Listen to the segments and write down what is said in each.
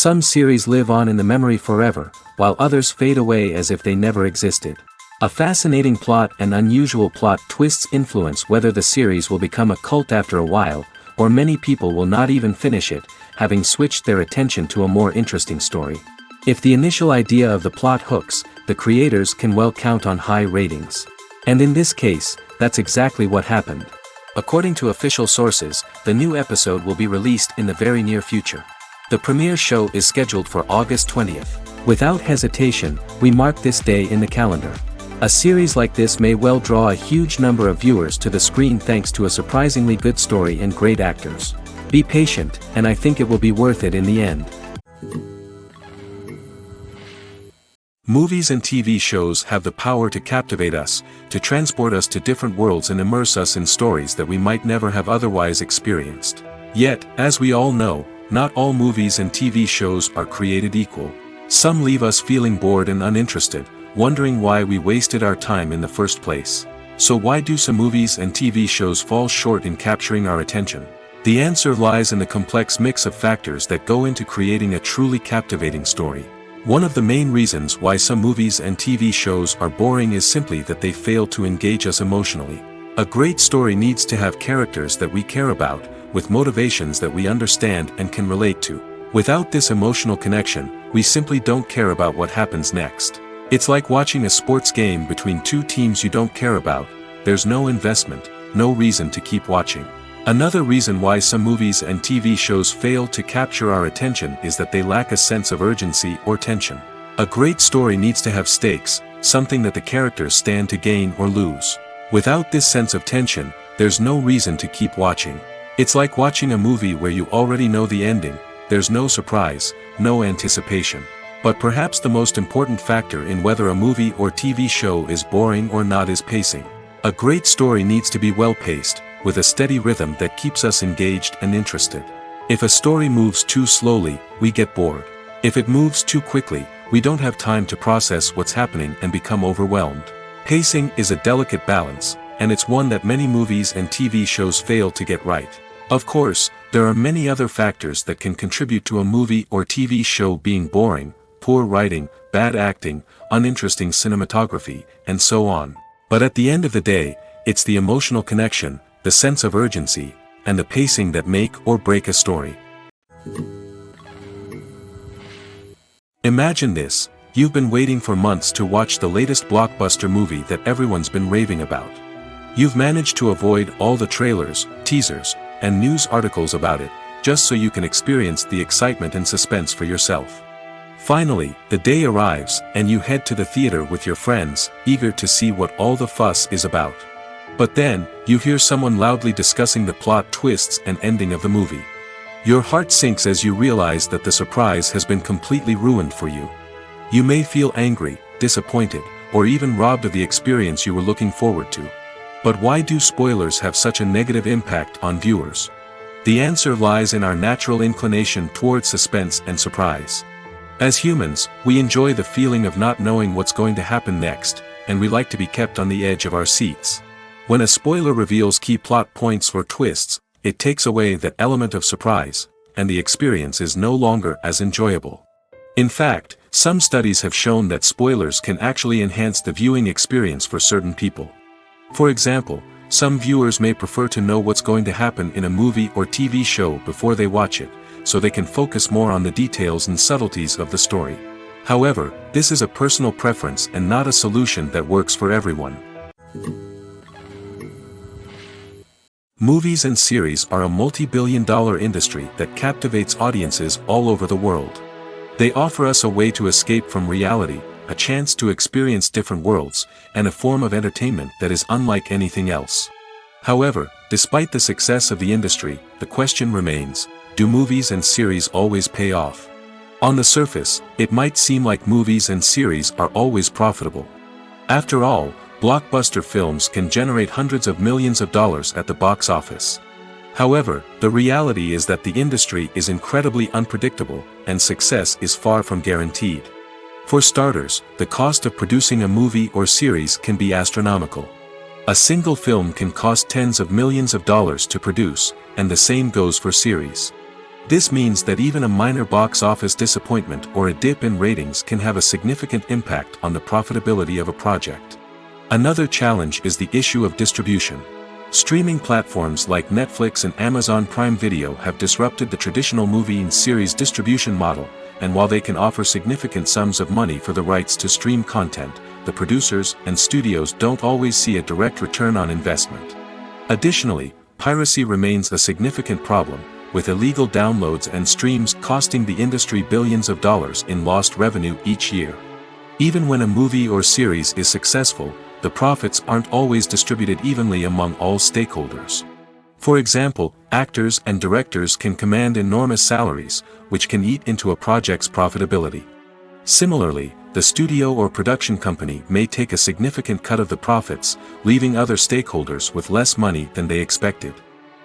Some series live on in the memory forever, while others fade away as if they never existed. A fascinating plot and unusual plot twists influence whether the series will become a cult after a while, or many people will not even finish it, having switched their attention to a more interesting story. If the initial idea of the plot hooks, the creators can well count on high ratings. And in this case, that's exactly what happened. According to official sources, the new episode will be released in the very near future. The premiere show is scheduled for August 20th. Without hesitation, we mark this day in the calendar. A series like this may well draw a huge number of viewers to the screen thanks to a surprisingly good story and great actors. Be patient, and I think it will be worth it in the end. Movies and TV shows have the power to captivate us, to transport us to different worlds and immerse us in stories that we might never have otherwise experienced. Yet, as we all know, not all movies and TV shows are created equal. Some leave us feeling bored and uninterested, wondering why we wasted our time in the first place. So why do some movies and TV shows fall short in capturing our attention? The answer lies in the complex mix of factors that go into creating a truly captivating story. One of the main reasons why some movies and TV shows are boring is simply that they fail to engage us emotionally. A great story needs to have characters that we care about, with motivations that we understand and can relate to. Without this emotional connection, we simply don't care about what happens next. It's like watching a sports game between two teams you don't care about. There's no investment, no reason to keep watching. Another reason why some movies and TV shows fail to capture our attention is that they lack a sense of urgency or tension. A great story needs to have stakes, something that the characters stand to gain or lose. Without this sense of tension, there's no reason to keep watching. It's like watching a movie where you already know the ending. There's no surprise, no anticipation. But perhaps the most important factor in whether a movie or TV show is boring or not is pacing. A great story needs to be well-paced, with a steady rhythm that keeps us engaged and interested. If a story moves too slowly, we get bored. If it moves too quickly, we don't have time to process what's happening and become overwhelmed. Pacing is a delicate balance, and it's one that many movies and TV shows fail to get right. Of course, there are many other factors that can contribute to a movie or TV show being boring: poor writing, bad acting, uninteresting cinematography, and so on. But at the end of the day, it's the emotional connection, the sense of urgency, and the pacing that make or break a story. Imagine this: you've been waiting for months to watch the latest blockbuster movie that everyone's been raving about. You've managed to avoid all the trailers, teasers, and news articles about it, just so you can experience the excitement and suspense for yourself. Finally, the day arrives, and you head to the theater with your friends, eager to see what all the fuss is about. But then, you hear someone loudly discussing the plot twists and ending of the movie. Your heart sinks as you realize that the surprise has been completely ruined for you. You may feel angry, disappointed, or even robbed of the experience you were looking forward to. But why do spoilers have such a negative impact on viewers? The answer lies in our natural inclination toward suspense and surprise. As humans, we enjoy the feeling of not knowing what's going to happen next, and we like to be kept on the edge of our seats. When a spoiler reveals key plot points or twists, it takes away that element of surprise, and the experience is no longer as enjoyable. In fact, some studies have shown that spoilers can actually enhance the viewing experience for certain people. For example, some viewers may prefer to know what's going to happen in a movie or TV show before they watch it, so they can focus more on the details and subtleties of the story. However, this is a personal preference and not a solution that works for everyone. Movies and series are a multi-billion-dollar industry that captivates audiences all over the world. They offer us a way to escape from reality, a chance to experience different worlds, and a form of entertainment that is unlike anything else. However, despite the success of the industry, the question remains: do movies and series always pay off? On the surface, it might seem like movies and series are always profitable. After all, blockbuster films can generate hundreds of millions of dollars at the box office. However, the reality is that the industry is incredibly unpredictable, and success is far from guaranteed. For starters, the cost of producing a movie or series can be astronomical. A single film can cost tens of millions of dollars to produce, and the same goes for series. This means that even a minor box office disappointment or a dip in ratings can have a significant impact on the profitability of a project. Another challenge is the issue of distribution. Streaming platforms like Netflix and Amazon Prime Video have disrupted the traditional movie and series distribution model, and while they can offer significant sums of money for the rights to stream content, the producers and studios don't always see a direct return on investment. Additionally, piracy remains a significant problem, with illegal downloads and streams costing the industry billions of dollars in lost revenue each year. Even when a movie or series is successful, the profits aren't always distributed evenly among all stakeholders. For example, actors and directors can command enormous salaries, which can eat into a project's profitability. Similarly, the studio or production company may take a significant cut of the profits, leaving other stakeholders with less money than they expected.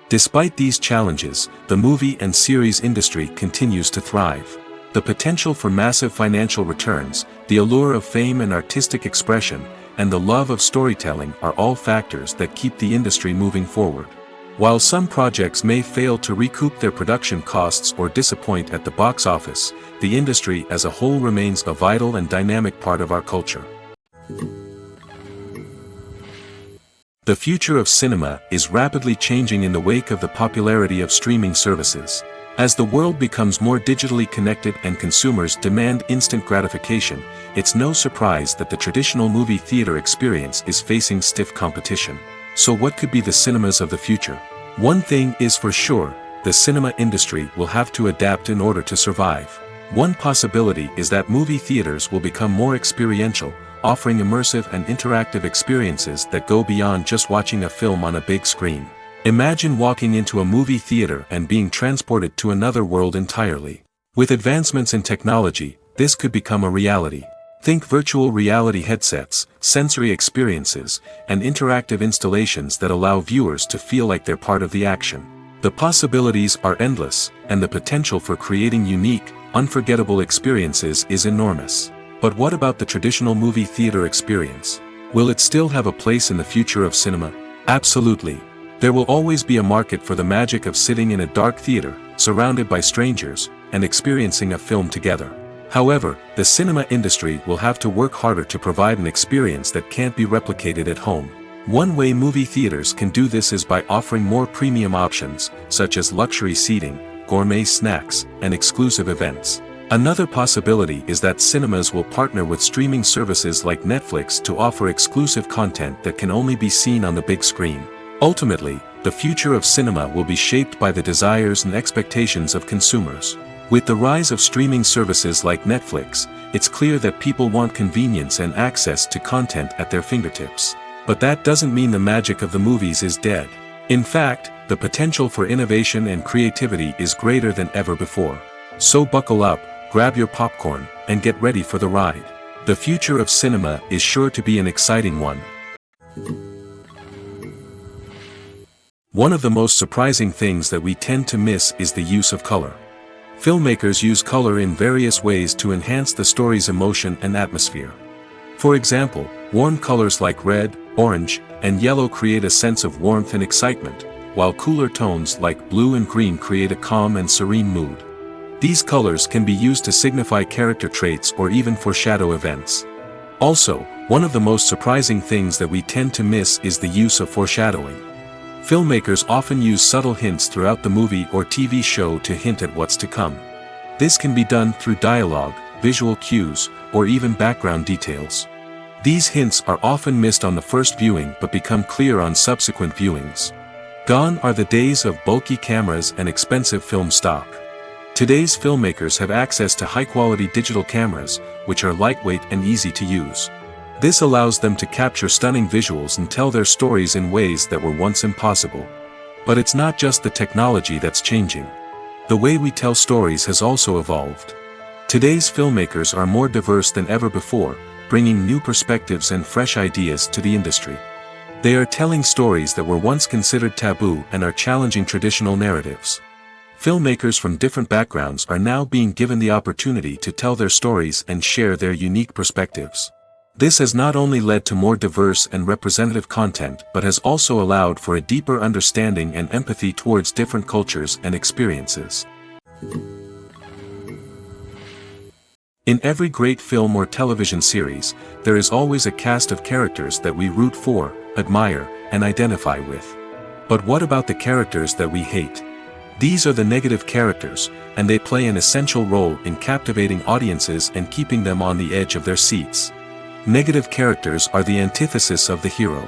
Despite these challenges, the movie and series industry continues to thrive. The potential for massive financial returns, the allure of fame and artistic expression, and the love of storytelling are all factors that keep the industry moving forward. While some projects may fail to recoup their production costs or disappoint at the box office, the industry as a whole remains a vital and dynamic part of our culture. The future of cinema is rapidly changing in the wake of the popularity of streaming services. As the world becomes more digitally connected and consumers demand instant gratification, it's no surprise that the traditional movie theater experience is facing stiff competition. So what could be the cinemas of the future? One thing is for sure, the cinema industry will have to adapt in order to survive. One possibility is that movie theaters will become more experiential, offering immersive and interactive experiences that go beyond just watching a film on a big screen. Imagine walking into a movie theater and being transported to another world entirely. With advancements in technology, this could become a reality. Think virtual reality headsets, sensory experiences, and interactive installations that allow viewers to feel like they're part of the action. The possibilities are endless, and the potential for creating unique, unforgettable experiences is enormous. But what about the traditional movie theater experience? Will it still have a place in the future of cinema? Absolutely. There will always be a market for the magic of sitting in a dark theater, surrounded by strangers, and experiencing a film together. However, the cinema industry will have to work harder to provide an experience that can't be replicated at home. One way movie theaters can do this is by offering more premium options, such as luxury seating, gourmet snacks, and exclusive events. Another possibility is that cinemas will partner with streaming services like Netflix to offer exclusive content that can only be seen on the big screen. Ultimately, the future of cinema will be shaped by the desires and expectations of consumers. With the rise of streaming services like Netflix, it's clear that people want convenience and access to content at their fingertips. But that doesn't mean the magic of the movies is dead. In fact, the potential for innovation and creativity is greater than ever before. So buckle up, grab your popcorn, and get ready for the ride. The future of cinema is sure to be an exciting one. One of the most surprising things that we tend to miss is the use of color. Filmmakers use color in various ways to enhance the story's emotion and atmosphere. For example, warm colors like red, orange, and yellow create a sense of warmth and excitement, while cooler tones like blue and green create a calm and serene mood. These colors can be used to signify character traits or even foreshadow events. Also, one of the most surprising things that we tend to miss is the use of foreshadowing. Filmmakers often use subtle hints throughout the movie or TV show to hint at what's to come. This can be done through dialogue, visual cues, or even background details. These hints are often missed on the first viewing but become clear on subsequent viewings. Gone are the days of bulky cameras and expensive film stock. Today's filmmakers have access to high-quality digital cameras, which are lightweight and easy to use. This allows them to capture stunning visuals and tell their stories in ways that were once impossible. But it's not just the technology that's changing. The way we tell stories has also evolved. Today's filmmakers are more diverse than ever before, bringing new perspectives and fresh ideas to the industry. They are telling stories that were once considered taboo and are challenging traditional narratives. Filmmakers from different backgrounds are now being given the opportunity to tell their stories and share their unique perspectives. This has not only led to more diverse and representative content but has also allowed for a deeper understanding and empathy towards different cultures and experiences. In every great film or television series, there is always a cast of characters that we root for, admire, and identify with. But what about the characters that we hate? These are the negative characters, and they play an essential role in captivating audiences and keeping them on the edge of their seats. Negative characters are the antithesis of the hero.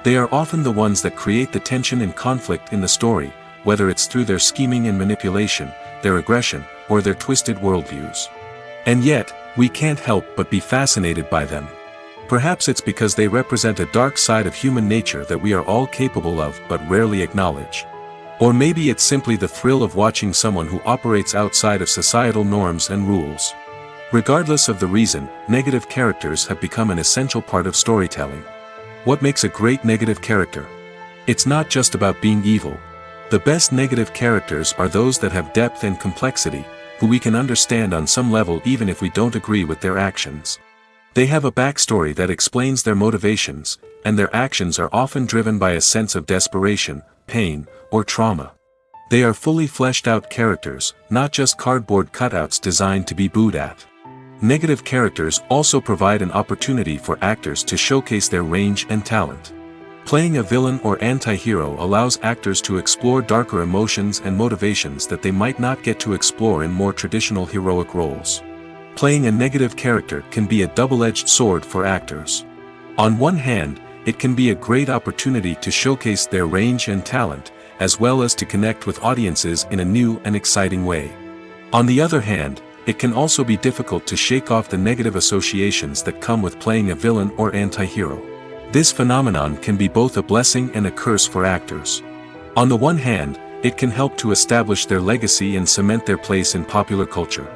They are often the ones that create the tension and conflict in the story, whether it's through their scheming and manipulation, their aggression, or their twisted worldviews. And yet, we can't help but be fascinated by them. Perhaps it's because they represent a dark side of human nature that we are all capable of but rarely acknowledge. Or maybe it's simply the thrill of watching someone who operates outside of societal norms and rules. Regardless of the reason, negative characters have become an essential part of storytelling. What makes a great negative character? It's not just about being evil. The best negative characters are those that have depth and complexity, who we can understand on some level even if we don't agree with their actions. They have a backstory that explains their motivations, and their actions are often driven by a sense of desperation, pain, or trauma. They are fully fleshed out characters, not just cardboard cutouts designed to be booed at. Negative characters also provide an opportunity for actors to showcase their range and talent. Playing a villain or anti-hero allows actors to explore darker emotions and motivations that they might not get to explore in more traditional heroic roles. Playing a negative character can be a double-edged sword for actors. On one hand, it can be a great opportunity to showcase their range and talent, as well as to connect with audiences in a new and exciting way. On the other hand, it can also be difficult to shake off the negative associations that come with playing a villain or anti-hero. This phenomenon can be both a blessing and a curse for actors. On the one hand, it can help to establish their legacy and cement their place in popular culture.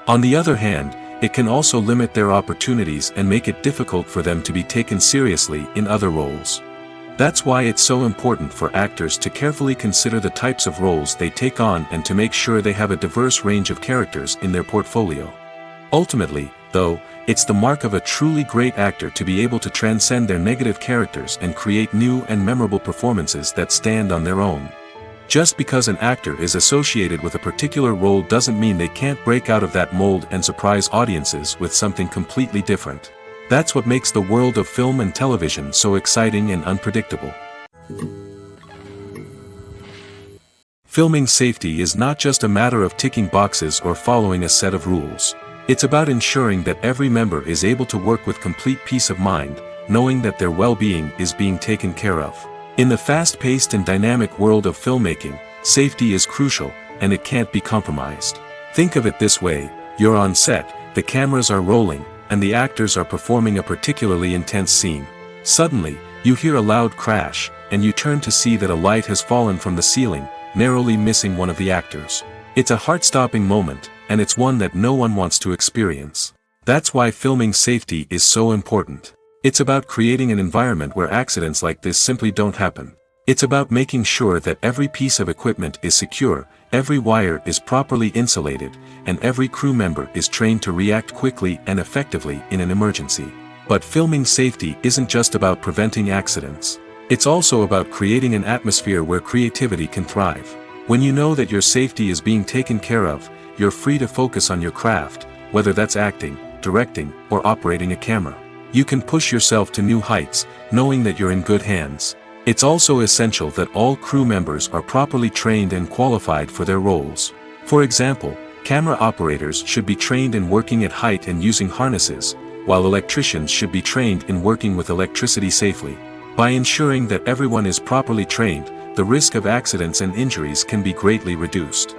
On the other hand, it can also limit their opportunities and make it difficult for them to be taken seriously in other roles. That's why it's so important for actors to carefully consider the types of roles they take on and to make sure they have a diverse range of characters in their portfolio. Ultimately, though, it's the mark of a truly great actor to be able to transcend their negative characters and create new and memorable performances that stand on their own. Just because an actor is associated with a particular role doesn't mean they can't break out of that mold and surprise audiences with something completely different. That's what makes the world of film and television so exciting and unpredictable. Filming safety is not just a matter of ticking boxes or following a set of rules. It's about ensuring that every member is able to work with complete peace of mind, knowing that their well-being is being taken care of. In the fast-paced and dynamic world of filmmaking, safety is crucial, and it can't be compromised. Think of it this way: you're on set, the cameras are rolling, and the actors are performing a particularly intense scene. Suddenly, you hear a loud crash, and you turn to see that a light has fallen from the ceiling, narrowly missing one of the actors. It's a heart-stopping moment, and it's one that no one wants to experience. That's why filming safety is so important. It's about creating an environment where accidents like this simply don't happen. It's about making sure that every piece of equipment is secure, every wire is properly insulated, and every crew member is trained to react quickly and effectively in an emergency. But filming safety isn't just about preventing accidents. It's also about creating an atmosphere where creativity can thrive. When you know that your safety is being taken care of, you're free to focus on your craft, whether that's acting, directing, or operating a camera. You can push yourself to new heights, knowing that you're in good hands. It's also essential that all crew members are properly trained and qualified for their roles. For example, camera operators should be trained in working at height and using harnesses, while electricians should be trained in working with electricity safely. By ensuring that everyone is properly trained, the risk of accidents and injuries can be greatly reduced.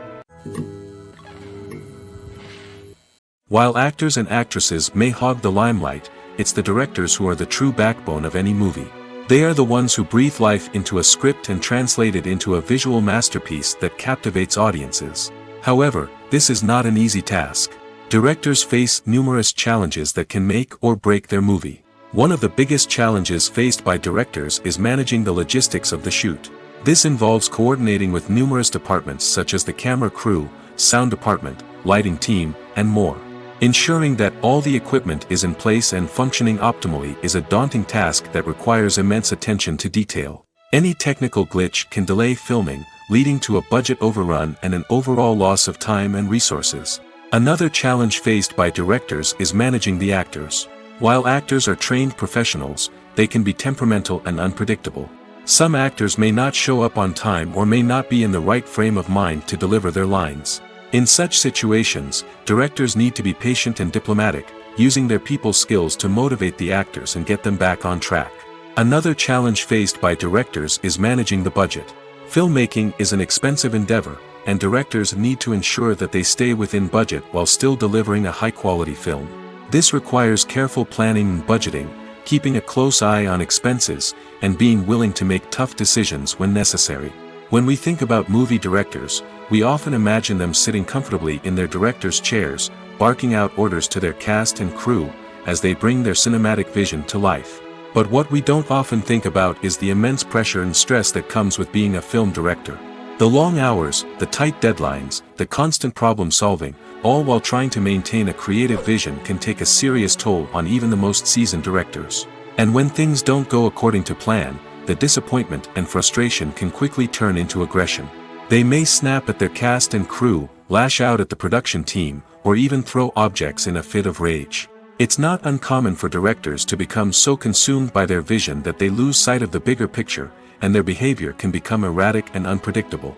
While actors and actresses may hog the limelight, it's the directors who are the true backbone of any movie. They are the ones who breathe life into a script and translate it into a visual masterpiece that captivates audiences. However, this is not an easy task. Directors face numerous challenges that can make or break their movie. One of the biggest challenges faced by directors is managing the logistics of the shoot. This involves coordinating with numerous departments such as the camera crew, sound department, lighting team, and more. Ensuring that all the equipment is in place and functioning optimally is a daunting task that requires immense attention to detail. Any technical glitch can delay filming, leading to a budget overrun and an overall loss of time and resources. Another challenge faced by directors is managing the actors. While actors are trained professionals, they can be temperamental and unpredictable. Some actors may not show up on time or may not be in the right frame of mind to deliver their lines. In such situations, directors need to be patient and diplomatic, using their people skills to motivate the actors and get them back on track. Another challenge faced by directors is managing the budget. Filmmaking is an expensive endeavor, and directors need to ensure that they stay within budget while still delivering a high-quality film. This requires careful planning and budgeting, keeping a close eye on expenses, and being willing to make tough decisions when necessary. When we think about movie directors, we often imagine them sitting comfortably in their director's chairs, barking out orders to their cast and crew, as they bring their cinematic vision to life. But what we don't often think about is the immense pressure and stress that comes with being a film director. The long hours, the tight deadlines, the constant problem solving, all while trying to maintain a creative vision can take a serious toll on even the most seasoned directors. And when things don't go according to plan, the disappointment and frustration can quickly turn into aggression. They may snap at their cast and crew, lash out at the production team, or even throw objects in a fit of rage. It's not uncommon for directors to become so consumed by their vision that they lose sight of the bigger picture, and their behavior can become erratic and unpredictable.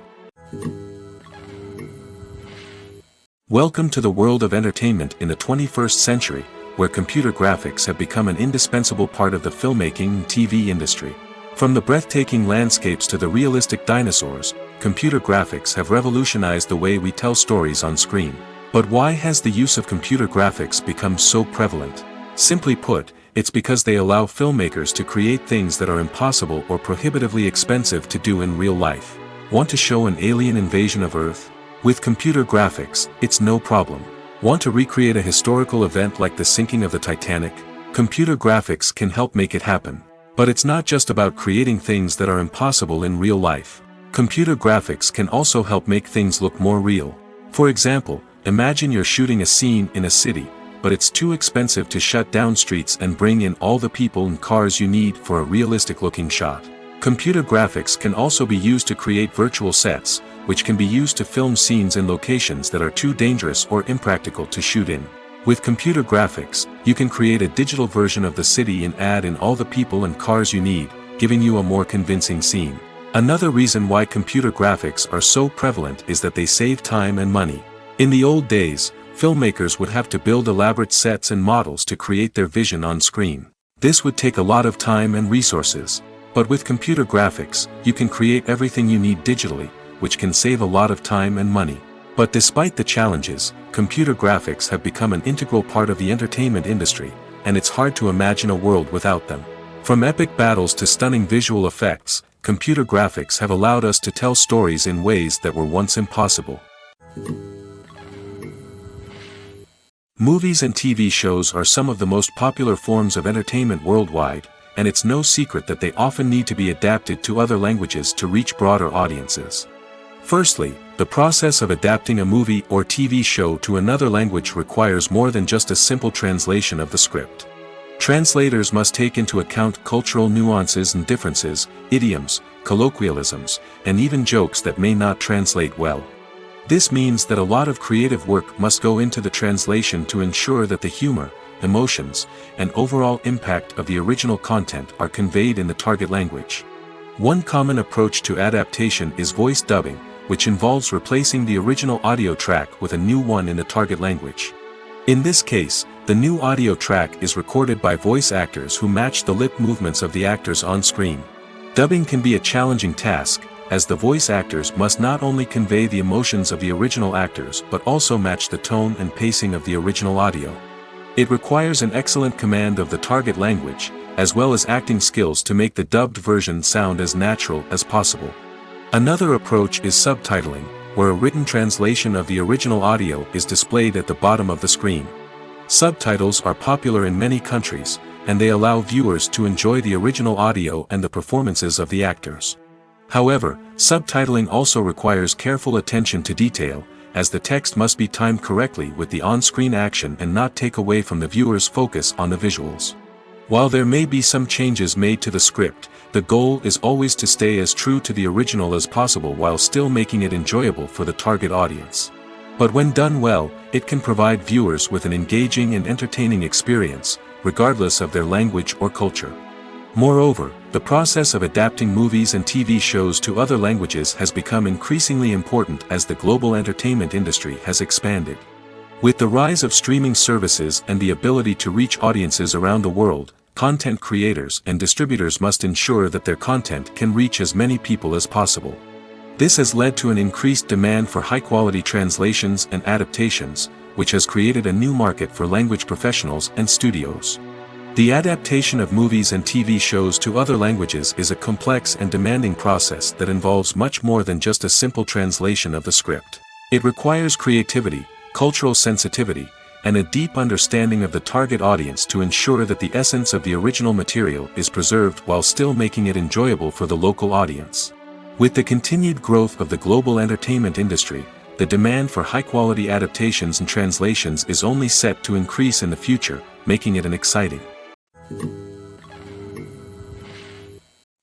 Welcome to the world of entertainment in the 21st century, where computer graphics have become an indispensable part of the filmmaking and TV industry. From the breathtaking landscapes to the realistic dinosaurs, computer graphics have revolutionized the way we tell stories on screen. But why has the use of computer graphics become so prevalent? Simply put, it's because they allow filmmakers to create things that are impossible or prohibitively expensive to do in real life. Want to show an alien invasion of Earth? With computer graphics, it's no problem. Want to recreate a historical event like the sinking of the Titanic? Computer graphics can help make it happen. But it's not just about creating things that are impossible in real life. Computer graphics can also help make things look more real. For example, imagine you're shooting a scene in a city, but it's too expensive to shut down streets and bring in all the people and cars you need for a realistic-looking shot. Computer graphics can also be used to create virtual sets, which can be used to film scenes in locations that are too dangerous or impractical to shoot in. With computer graphics, you can create a digital version of the city and add in all the people and cars you need, giving you a more convincing scene. Another reason why computer graphics are so prevalent is that they save time and money. In the old days, filmmakers would have to build elaborate sets and models to create their vision on screen. This would take a lot of time and resources. But with computer graphics, you can create everything you need digitally, which can save a lot of time and money. But despite the challenges, computer graphics have become an integral part of the entertainment industry, and it's hard to imagine a world without them. From epic battles to stunning visual effects, computer graphics have allowed us to tell stories in ways that were once impossible. Movies and TV shows are some of the most popular forms of entertainment worldwide, and it's no secret that they often need to be adapted to other languages to reach broader audiences. Firstly, the process of adapting a movie or TV show to another language requires more than just a simple translation of the script. Translators must take into account cultural nuances and differences, idioms, colloquialisms, and even jokes that may not translate well. This means that a lot of creative work must go into the translation to ensure that the humor, emotions, and overall impact of the original content are conveyed in the target language. One common approach to adaptation is voice dubbing, which involves replacing the original audio track with a new one in the target language. In this case, the new audio track is recorded by voice actors who match the lip movements of the actors on screen. Dubbing can be a challenging task, as the voice actors must not only convey the emotions of the original actors but also match the tone and pacing of the original audio. It requires an excellent command of the target language, as well as acting skills to make the dubbed version sound as natural as possible. Another approach is subtitling, where a written translation of the original audio is displayed at the bottom of the screen. Subtitles are popular in many countries, and they allow viewers to enjoy the original audio and the performances of the actors. However, subtitling also requires careful attention to detail, as the text must be timed correctly with the on-screen action and not take away from the viewer's focus on the visuals. While there may be some changes made to the script, the goal is always to stay as true to the original as possible while still making it enjoyable for the target audience. But when done well, it can provide viewers with an engaging and entertaining experience, regardless of their language or culture. Moreover, the process of adapting movies and TV shows to other languages has become increasingly important as the global entertainment industry has expanded. With the rise of streaming services and the ability to reach audiences around the world, content creators and distributors must ensure that their content can reach as many people as possible. This has led to an increased demand for high-quality translations and adaptations, which has created a new market for language professionals and studios. The adaptation of movies and TV shows to other languages is a complex and demanding process that involves much more than just a simple translation of the script. It requires creativity, cultural sensitivity, and a deep understanding of the target audience to ensure that the essence of the original material is preserved while still making it enjoyable for the local audience. With the continued growth of the global entertainment industry, the demand for high-quality adaptations and translations is only set to increase in the future, making it an exciting.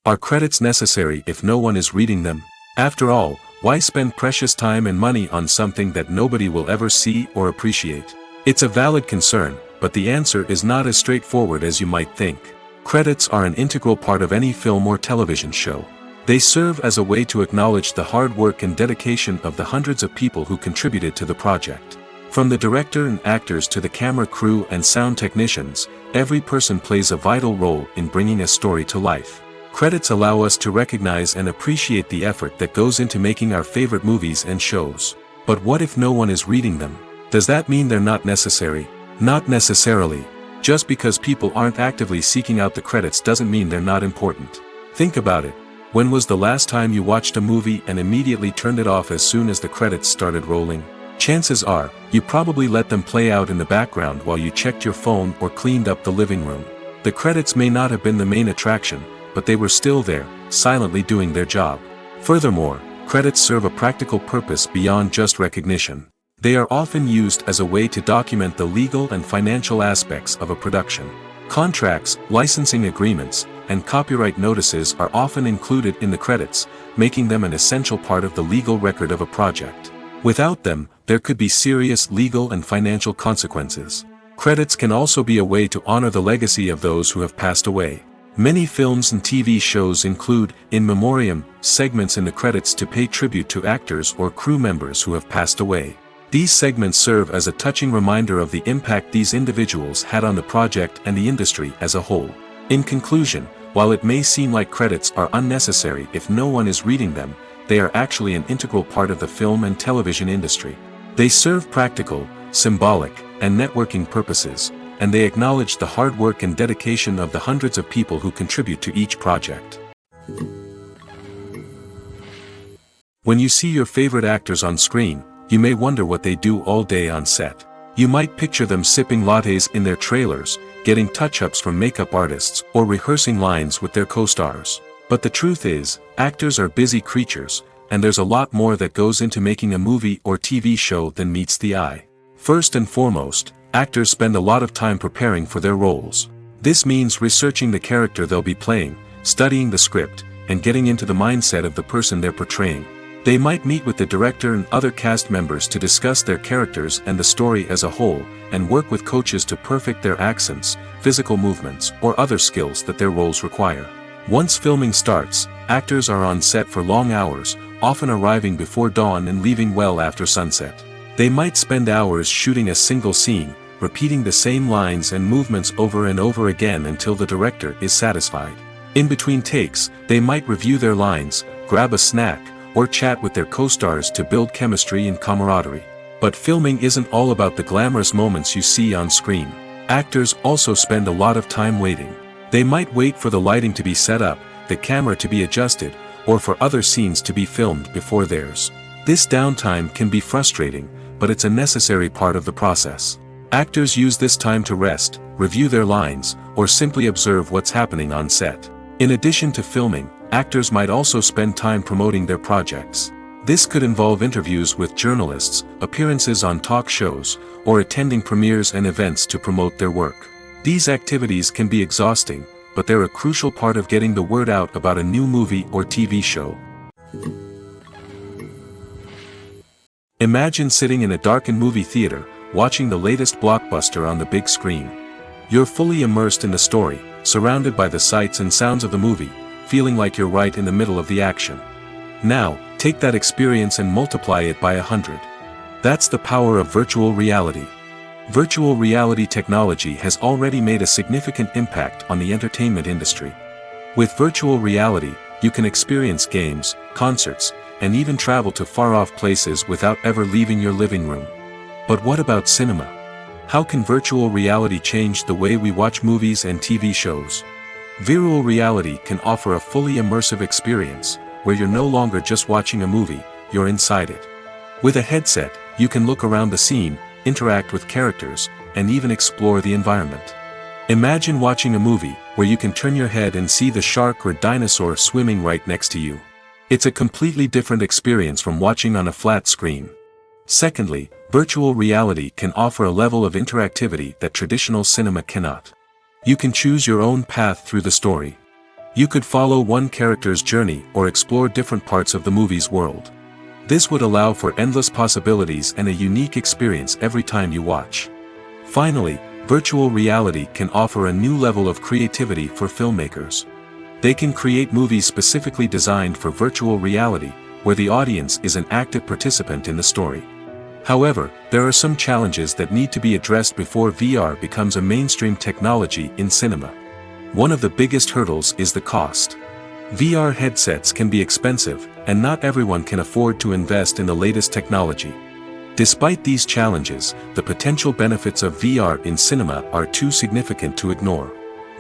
Are credits necessary if no one is reading them? After all, why spend precious time and money on something that nobody will ever see or appreciate? It's a valid concern, but the answer is not as straightforward as you might think. Credits are an integral part of any film or television show. They serve as a way to acknowledge the hard work and dedication of the hundreds of people who contributed to the project. From the director and actors to the camera crew and sound technicians, every person plays a vital role in bringing a story to life. Credits allow us to recognize and appreciate the effort that goes into making our favorite movies and shows. But what if no one is reading them? Does that mean they're not necessary? Not necessarily. Just because people aren't actively seeking out the credits doesn't mean they're not important. Think about it. When was the last time you watched a movie and immediately turned it off as soon as the credits started rolling? Chances are, you probably let them play out in the background while you checked your phone or cleaned up the living room. The credits may not have been the main attraction, but they were still there, silently doing their job. Furthermore, credits serve a practical purpose beyond just recognition. They are often used as a way to document the legal and financial aspects of a production. Contracts, licensing agreements, and copyright notices are often included in the credits, making them an essential part of the legal record of a project. Without them, there could be serious legal and financial consequences. Credits can also be a way to honor the legacy of those who have passed away. Many films and TV shows include in memoriam segments in the credits to pay tribute to actors or crew members who have passed away. These segments serve as a touching reminder of the impact these individuals had on the project and the industry as a whole. In conclusion, while it may seem like credits are unnecessary if no one is reading them, they are actually an integral part of the film and television industry. They serve practical, symbolic, and networking purposes, and they acknowledge the hard work and dedication of the hundreds of people who contribute to each project. When you see your favorite actors on screen, you may wonder what they do all day on set. You might picture them sipping lattes in their trailers, getting touch-ups from makeup artists, or rehearsing lines with their co-stars. But the truth is, actors are busy creatures, and there's a lot more that goes into making a movie or TV show than meets the eye. First and foremost, actors spend a lot of time preparing for their roles. This means researching the character they'll be playing, studying the script, and getting into the mindset of the person they're portraying. They might meet with the director and other cast members to discuss their characters and the story as a whole, and work with coaches to perfect their accents, physical movements, or other skills that their roles require. Once filming starts, actors are on set for long hours, often arriving before dawn and leaving well after sunset. They might spend hours shooting a single scene, repeating the same lines and movements over and over again until the director is satisfied. In between takes, they might review their lines, grab a snack, or chat with their co-stars to build chemistry and camaraderie. But filming isn't all about the glamorous moments you see on screen. Actors also spend a lot of time waiting. They might wait for the lighting to be set up, the camera to be adjusted, or for other scenes to be filmed before theirs. This downtime can be frustrating, but it's a necessary part of the process. Actors use this time to rest, review their lines, or simply observe what's happening on set. In addition to filming, actors might also spend time promoting their projects. This could involve interviews with journalists, appearances on talk shows, or attending premieres and events to promote their work. These activities can be exhausting, but they're a crucial part of getting the word out about a new movie or TV show. Imagine sitting in a darkened movie theater, watching the latest blockbuster on the big screen. You're fully immersed in the story, surrounded by the sights and sounds of the movie, feeling like you're right in the middle of the action. Now, take that experience and multiply it by 100. That's the power of virtual reality. Virtual reality technology has already made a significant impact on the entertainment industry. With virtual reality, you can experience games, concerts, and even travel to far-off places without ever leaving your living room. But what about cinema? How can virtual reality change the way we watch movies and TV shows? Virtual reality can offer a fully immersive experience, where you're no longer just watching a movie, you're inside it. With a headset, you can look around the scene, interact with characters, and even explore the environment. Imagine watching a movie where you can turn your head and see the shark or dinosaur swimming right next to you. It's a completely different experience from watching on a flat screen. Secondly, virtual reality can offer a level of interactivity that traditional cinema cannot. You can choose your own path through the story. You could follow one character's journey or explore different parts of the movie's world. This would allow for endless possibilities and a unique experience every time you watch. Finally, virtual reality can offer a new level of creativity for filmmakers. They can create movies specifically designed for virtual reality, where the audience is an active participant in the story. However, there are some challenges that need to be addressed before VR becomes a mainstream technology in cinema. One of the biggest hurdles is the cost. VR headsets can be expensive, and not everyone can afford to invest in the latest technology. Despite these challenges, the potential benefits of VR in cinema are too significant to ignore.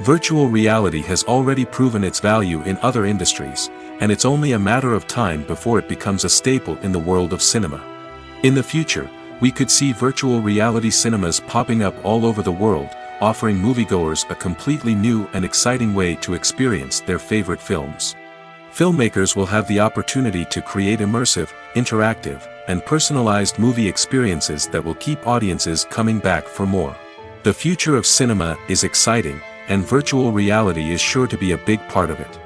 Virtual reality has already proven its value in other industries, and it's only a matter of time before it becomes a staple in the world of cinema. In the future, we could see virtual reality cinemas popping up all over the world, offering moviegoers a completely new and exciting way to experience their favorite films. Filmmakers will have the opportunity to create immersive, interactive, and personalized movie experiences that will keep audiences coming back for more. The future of cinema is exciting, and virtual reality is sure to be a big part of it.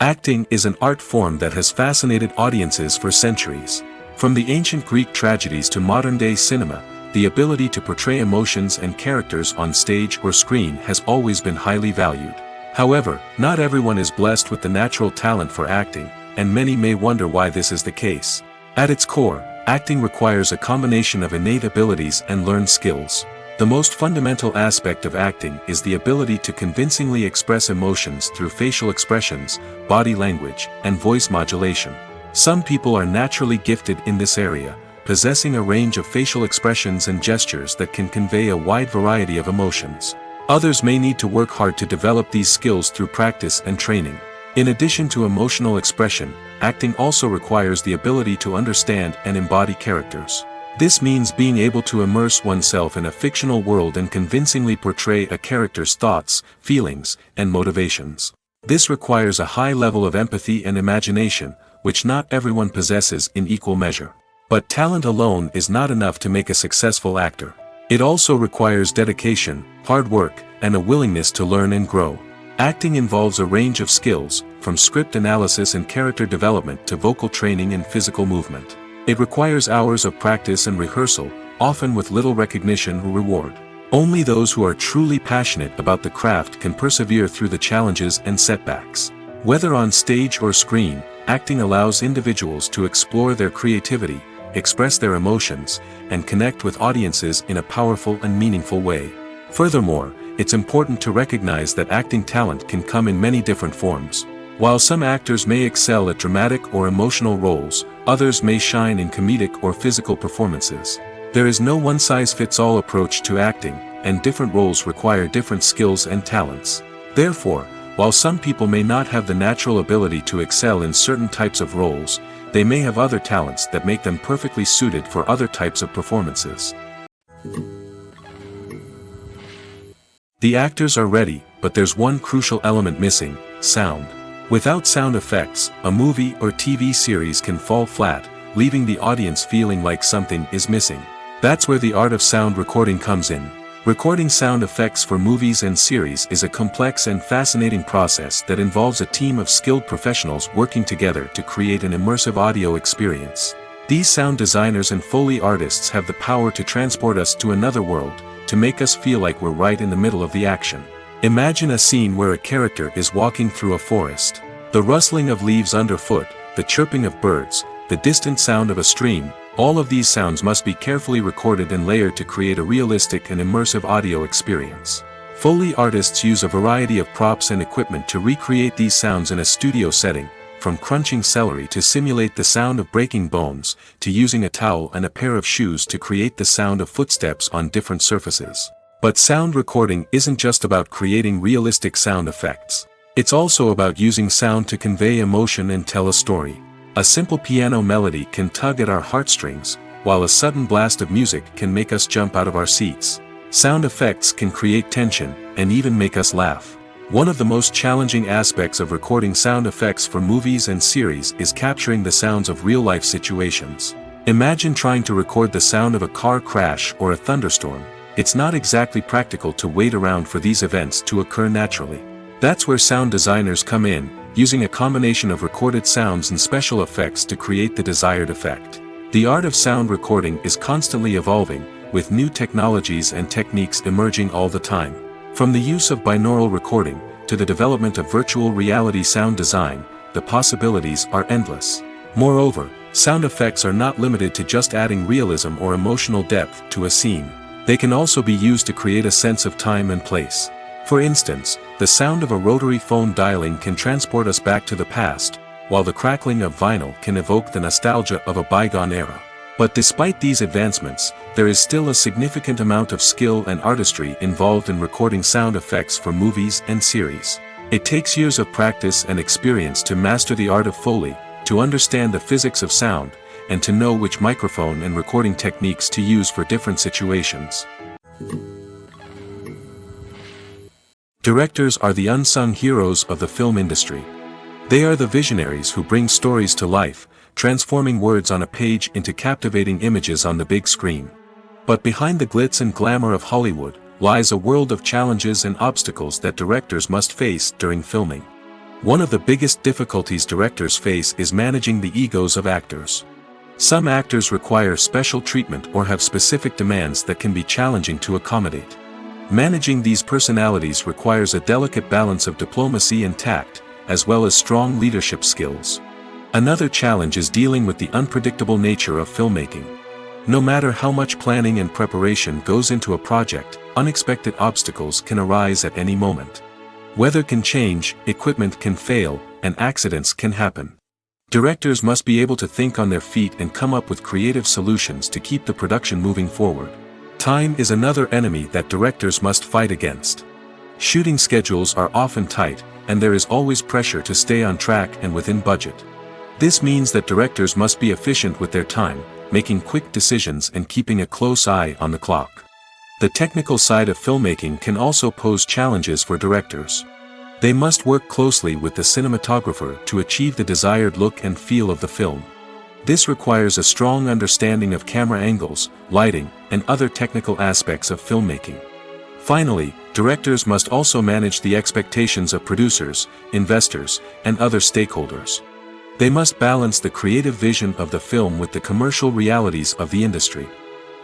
Acting is an art form that has fascinated audiences for centuries. From the ancient Greek tragedies to modern-day cinema, the ability to portray emotions and characters on stage or screen has always been highly valued. However, not everyone is blessed with the natural talent for acting, and many may wonder why this is the case. At its core, acting requires a combination of innate abilities and learned skills. The most fundamental aspect of acting is the ability to convincingly express emotions through facial expressions, body language, and voice modulation. Some people are naturally gifted in this area, possessing a range of facial expressions and gestures that can convey a wide variety of emotions. Others may need to work hard to develop these skills through practice and training. In addition to emotional expression, acting also requires the ability to understand and embody characters. This means being able to immerse oneself in a fictional world and convincingly portray a character's thoughts, feelings, and motivations. This requires a high level of empathy and imagination, which not everyone possesses in equal measure. But talent alone is not enough to make a successful actor. It also requires dedication, hard work, and a willingness to learn and grow. Acting involves a range of skills, from script analysis and character development to vocal training and physical movement. It requires hours of practice and rehearsal, often with little recognition or reward. Only those who are truly passionate about the craft can persevere through the challenges and setbacks. Whether on stage or screen, acting allows individuals to explore their creativity, express their emotions, and connect with audiences in a powerful and meaningful way. Furthermore, it's important to recognize that acting talent can come in many different forms. While some actors may excel at dramatic or emotional roles, others may shine in comedic or physical performances. There is no one-size-fits-all approach to acting, and different roles require different skills and talents. Therefore, while some people may not have the natural ability to excel in certain types of roles, they may have other talents that make them perfectly suited for other types of performances. The actors are ready, but there's one crucial element missing: sound. Without sound effects, a movie or TV series can fall flat, leaving the audience feeling like something is missing. That's where the art of sound recording comes in. Recording sound effects for movies and series is a complex and fascinating process that involves a team of skilled professionals working together to create an immersive audio experience. These sound designers and Foley artists have the power to transport us to another world, to make us feel like we're right in the middle of the action. Imagine a scene where a character is walking through a forest. The rustling of leaves underfoot, the chirping of birds, the distant sound of a stream, all of these sounds must be carefully recorded and layered to create a realistic and immersive audio experience. Foley artists use a variety of props and equipment to recreate these sounds in a studio setting, from crunching celery to simulate the sound of breaking bones, to using a towel and a pair of shoes to create the sound of footsteps on different surfaces. But sound recording isn't just about creating realistic sound effects. It's also about using sound to convey emotion and tell a story. A simple piano melody can tug at our heartstrings, while a sudden blast of music can make us jump out of our seats. Sound effects can create tension, and even make us laugh. One of the most challenging aspects of recording sound effects for movies and series is capturing the sounds of real-life situations. Imagine trying to record the sound of a car crash or a thunderstorm. It's not exactly practical to wait around for these events to occur naturally. That's where sound designers come in, using a combination of recorded sounds and special effects to create the desired effect. The art of sound recording is constantly evolving, with new technologies and techniques emerging all the time. From the use of binaural recording, to the development of virtual reality sound design, the possibilities are endless. Moreover, sound effects are not limited to just adding realism or emotional depth to a scene. They can also be used to create a sense of time and place. For instance, the sound of a rotary phone dialing can transport us back to the past, while the crackling of vinyl can evoke the nostalgia of a bygone era. But despite these advancements, there is still a significant amount of skill and artistry involved in recording sound effects for movies and series. It takes years of practice and experience to master the art of Foley, to understand the physics of sound, and to know which microphone and recording techniques to use for different situations. Directors are the unsung heroes of the film industry. They are the visionaries who bring stories to life, transforming words on a page into captivating images on the big screen. But behind the glitz and glamour of Hollywood, lies a world of challenges and obstacles that directors must face during filming. One of the biggest difficulties directors face is managing the egos of actors. Some actors require special treatment or have specific demands that can be challenging to accommodate. Managing these personalities requires a delicate balance of diplomacy and tact, as well as strong leadership skills. Another challenge is dealing with the unpredictable nature of filmmaking. No matter how much planning and preparation goes into a project, unexpected obstacles can arise at any moment. Weather can change, equipment can fail, and accidents can happen. Directors must be able to think on their feet and come up with creative solutions to keep the production moving forward. Time is another enemy that directors must fight against. Shooting schedules are often tight, and there is always pressure to stay on track and within budget. This means that directors must be efficient with their time, making quick decisions and keeping a close eye on the clock. The technical side of filmmaking can also pose challenges for directors. They must work closely with the cinematographer to achieve the desired look and feel of the film. This requires a strong understanding of camera angles, lighting, and other technical aspects of filmmaking. Finally, directors must also manage the expectations of producers, investors, and other stakeholders. They must balance the creative vision of the film with the commercial realities of the industry.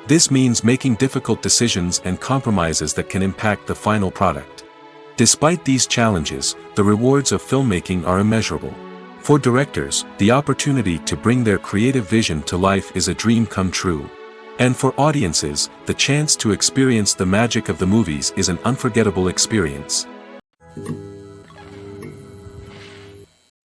This means making difficult decisions and compromises that can impact the final product. Despite these challenges, the rewards of filmmaking are immeasurable. For directors, the opportunity to bring their creative vision to life is a dream come true. And for audiences, the chance to experience the magic of the movies is an unforgettable experience.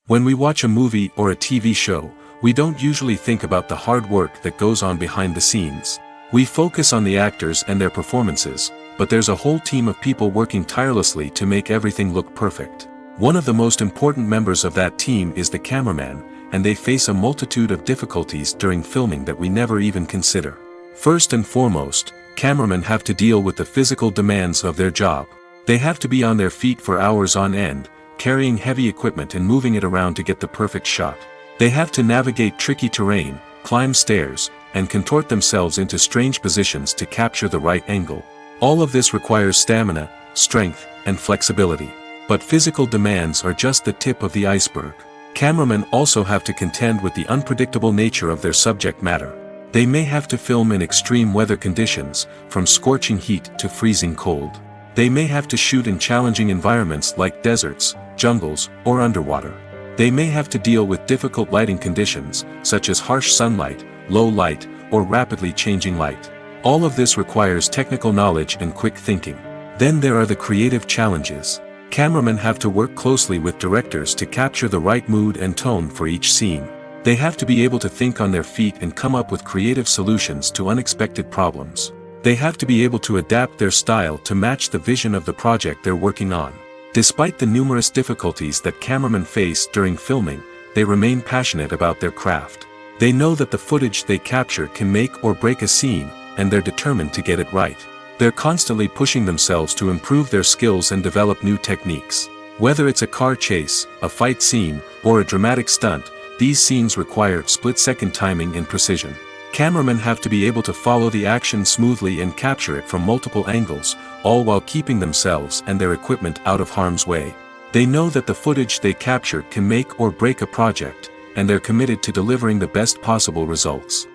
When we watch a movie or a TV show, we don't usually think about the hard work that goes on behind the scenes. We focus on the actors and their performances, but there's a whole team of people working tirelessly to make everything look perfect. One of the most important members of that team is the cameraman, and they face a multitude of difficulties during filming that we never even consider. First and foremost, cameramen have to deal with the physical demands of their job. They have to be on their feet for hours on end, carrying heavy equipment and moving it around to get the perfect shot. They have to navigate tricky terrain, climb stairs, and contort themselves into strange positions to capture the right angle. All of this requires stamina, strength, and flexibility. But physical demands are just the tip of the iceberg. Cameramen also have to contend with the unpredictable nature of their subject matter. They may have to film in extreme weather conditions, from scorching heat to freezing cold. They may have to shoot in challenging environments like deserts, jungles, or underwater. They may have to deal with difficult lighting conditions, such as harsh sunlight, low light, or rapidly changing light. All of this requires technical knowledge and quick thinking. Then there are the creative challenges. Cameramen have to work closely with directors to capture the right mood and tone for each scene. They have to be able to think on their feet and come up with creative solutions to unexpected problems. They have to be able to adapt their style to match the vision of the project they're working on. Despite the numerous difficulties that cameramen face during filming, they remain passionate about their craft. They know that the footage they capture can make or break a scene, and they're determined to get it right. They're constantly pushing themselves to improve their skills and develop new techniques. Whether it's a car chase, a fight scene, or a dramatic stunt, these scenes require split-second timing and precision. Cameramen have to be able to follow the action smoothly and capture it from multiple angles, all while keeping themselves and their equipment out of harm's way. They know that the footage they capture can make or break a project, and they're committed to delivering the best possible results.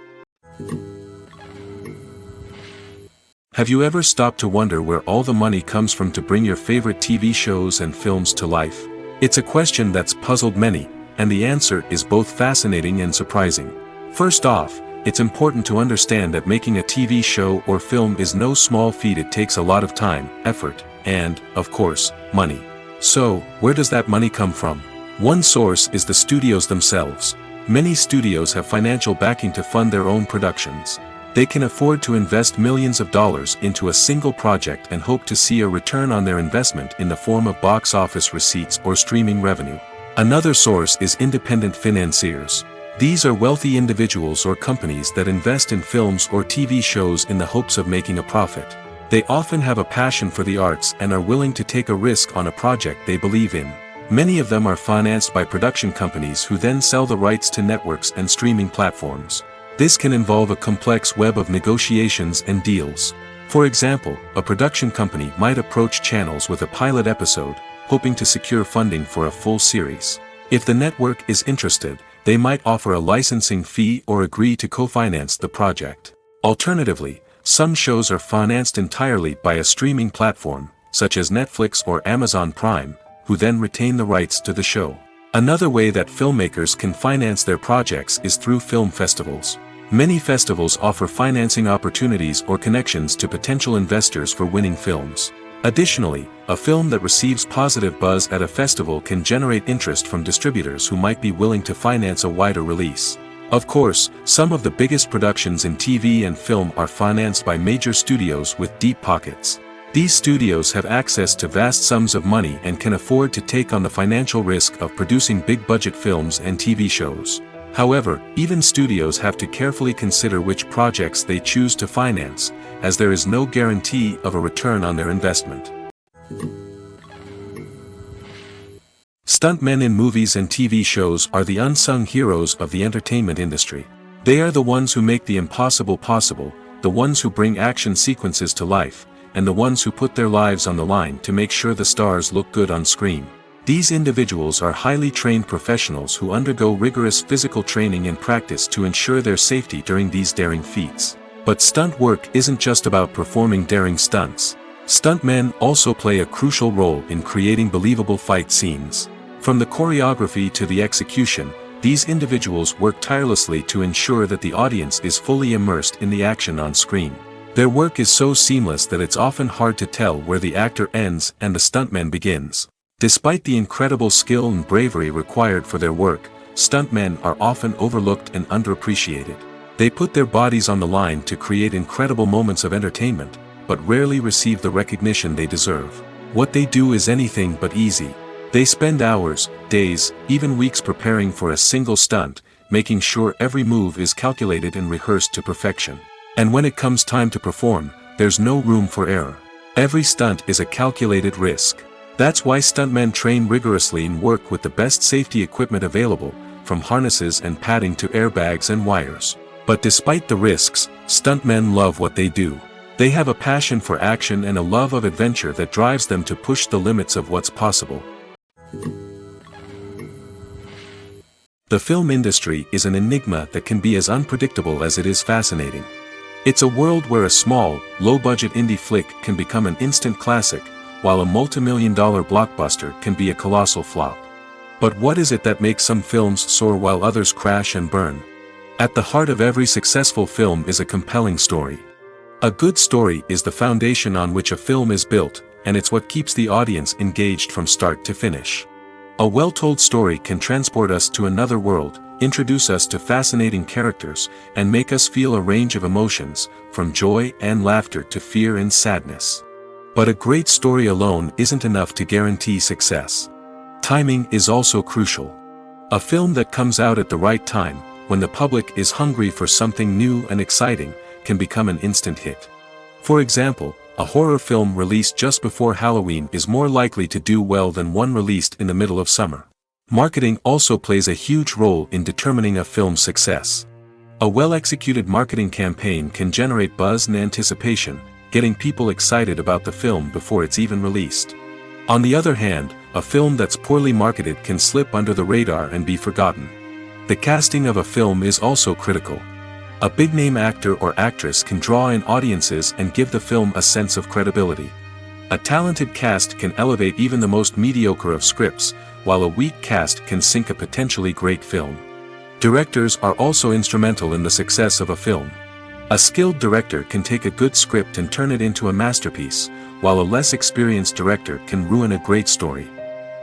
Have you ever stopped to wonder where all the money comes from to bring your favorite TV shows and films to life? It's a question that's puzzled many, and the answer is both fascinating and surprising. First off, it's important to understand that making a TV show or film is no small feat. It takes a lot of time, effort, and, of course, money. So, where does that money come from? One source is the studios themselves. Many studios have financial backing to fund their own productions. They can afford to invest millions of dollars into a single project and hope to see a return on their investment in the form of box office receipts or streaming revenue. Another source is independent financiers. These are wealthy individuals or companies that invest in films or TV shows in the hopes of making a profit. They often have a passion for the arts and are willing to take a risk on a project they believe in. Many of them are financed by production companies who then sell the rights to networks and streaming platforms. This can involve a complex web of negotiations and deals. For example, a production company might approach channels with a pilot episode, hoping to secure funding for a full series. If the network is interested, they might offer a licensing fee or agree to co-finance the project. Alternatively, some shows are financed entirely by a streaming platform, such as Netflix or Amazon Prime, who then retain the rights to the show. Another way that filmmakers can finance their projects is through film festivals. Many festivals offer financing opportunities or connections to potential investors for winning films. Additionally, a film that receives positive buzz at a festival can generate interest from distributors who might be willing to finance a wider release. Of course, some of the biggest productions in TV and film are financed by major studios with deep pockets. These studios have access to vast sums of money and can afford to take on the financial risk of producing big-budget films and TV shows. However, even studios have to carefully consider which projects they choose to finance, as there is no guarantee of a return on their investment. Stuntmen in movies and TV shows are the unsung heroes of the entertainment industry. They are the ones who make the impossible possible, the ones who bring action sequences to life, and the ones who put their lives on the line to make sure the stars look good on screen. These individuals are highly trained professionals who undergo rigorous physical training and practice to ensure their safety during these daring feats. But stunt work isn't just about performing daring stunts. Stuntmen also play a crucial role in creating believable fight scenes. From the choreography to the execution, these individuals work tirelessly to ensure that the audience is fully immersed in the action on screen. Their work is so seamless that it's often hard to tell where the actor ends and the stuntman begins. Despite the incredible skill and bravery required for their work, stuntmen are often overlooked and underappreciated. They put their bodies on the line to create incredible moments of entertainment, but rarely receive the recognition they deserve. What they do is anything but easy. They spend hours, days, even weeks preparing for a single stunt, making sure every move is calculated and rehearsed to perfection. And when it comes time to perform, there's no room for error. Every stunt is a calculated risk. That's why stuntmen train rigorously and work with the best safety equipment available, from harnesses and padding to airbags and wires. But despite the risks, stuntmen love what they do. They have a passion for action and a love of adventure that drives them to push the limits of what's possible. The film industry is an enigma that can be as unpredictable as it is fascinating. It's a world where a small, low-budget indie flick can become an instant classic, while a multi-million-dollar blockbuster can be a colossal flop. But what is it that makes some films soar while others crash and burn? At the heart of every successful film is a compelling story. A good story is the foundation on which a film is built, and it's what keeps the audience engaged from start to finish. A well-told story can transport us to another world, introduce us to fascinating characters, and make us feel a range of emotions, from joy and laughter to fear and sadness. But a great story alone isn't enough to guarantee success. Timing is also crucial. A film that comes out at the right time, when the public is hungry for something new and exciting, can become an instant hit. For example, a horror film released just before Halloween is more likely to do well than one released in the middle of summer. Marketing also plays a huge role in determining a film's success. A well-executed marketing campaign can generate buzz and anticipation, getting people excited about the film before it's even released. On the other hand, a film that's poorly marketed can slip under the radar and be forgotten. The casting of a film is also critical. A big-name actor or actress can draw in audiences and give the film a sense of credibility. A talented cast can elevate even the most mediocre of scripts, while a weak cast can sink a potentially great film. Directors are also instrumental in the success of a film. A skilled director can take a good script and turn it into a masterpiece, while a less experienced director can ruin a great story.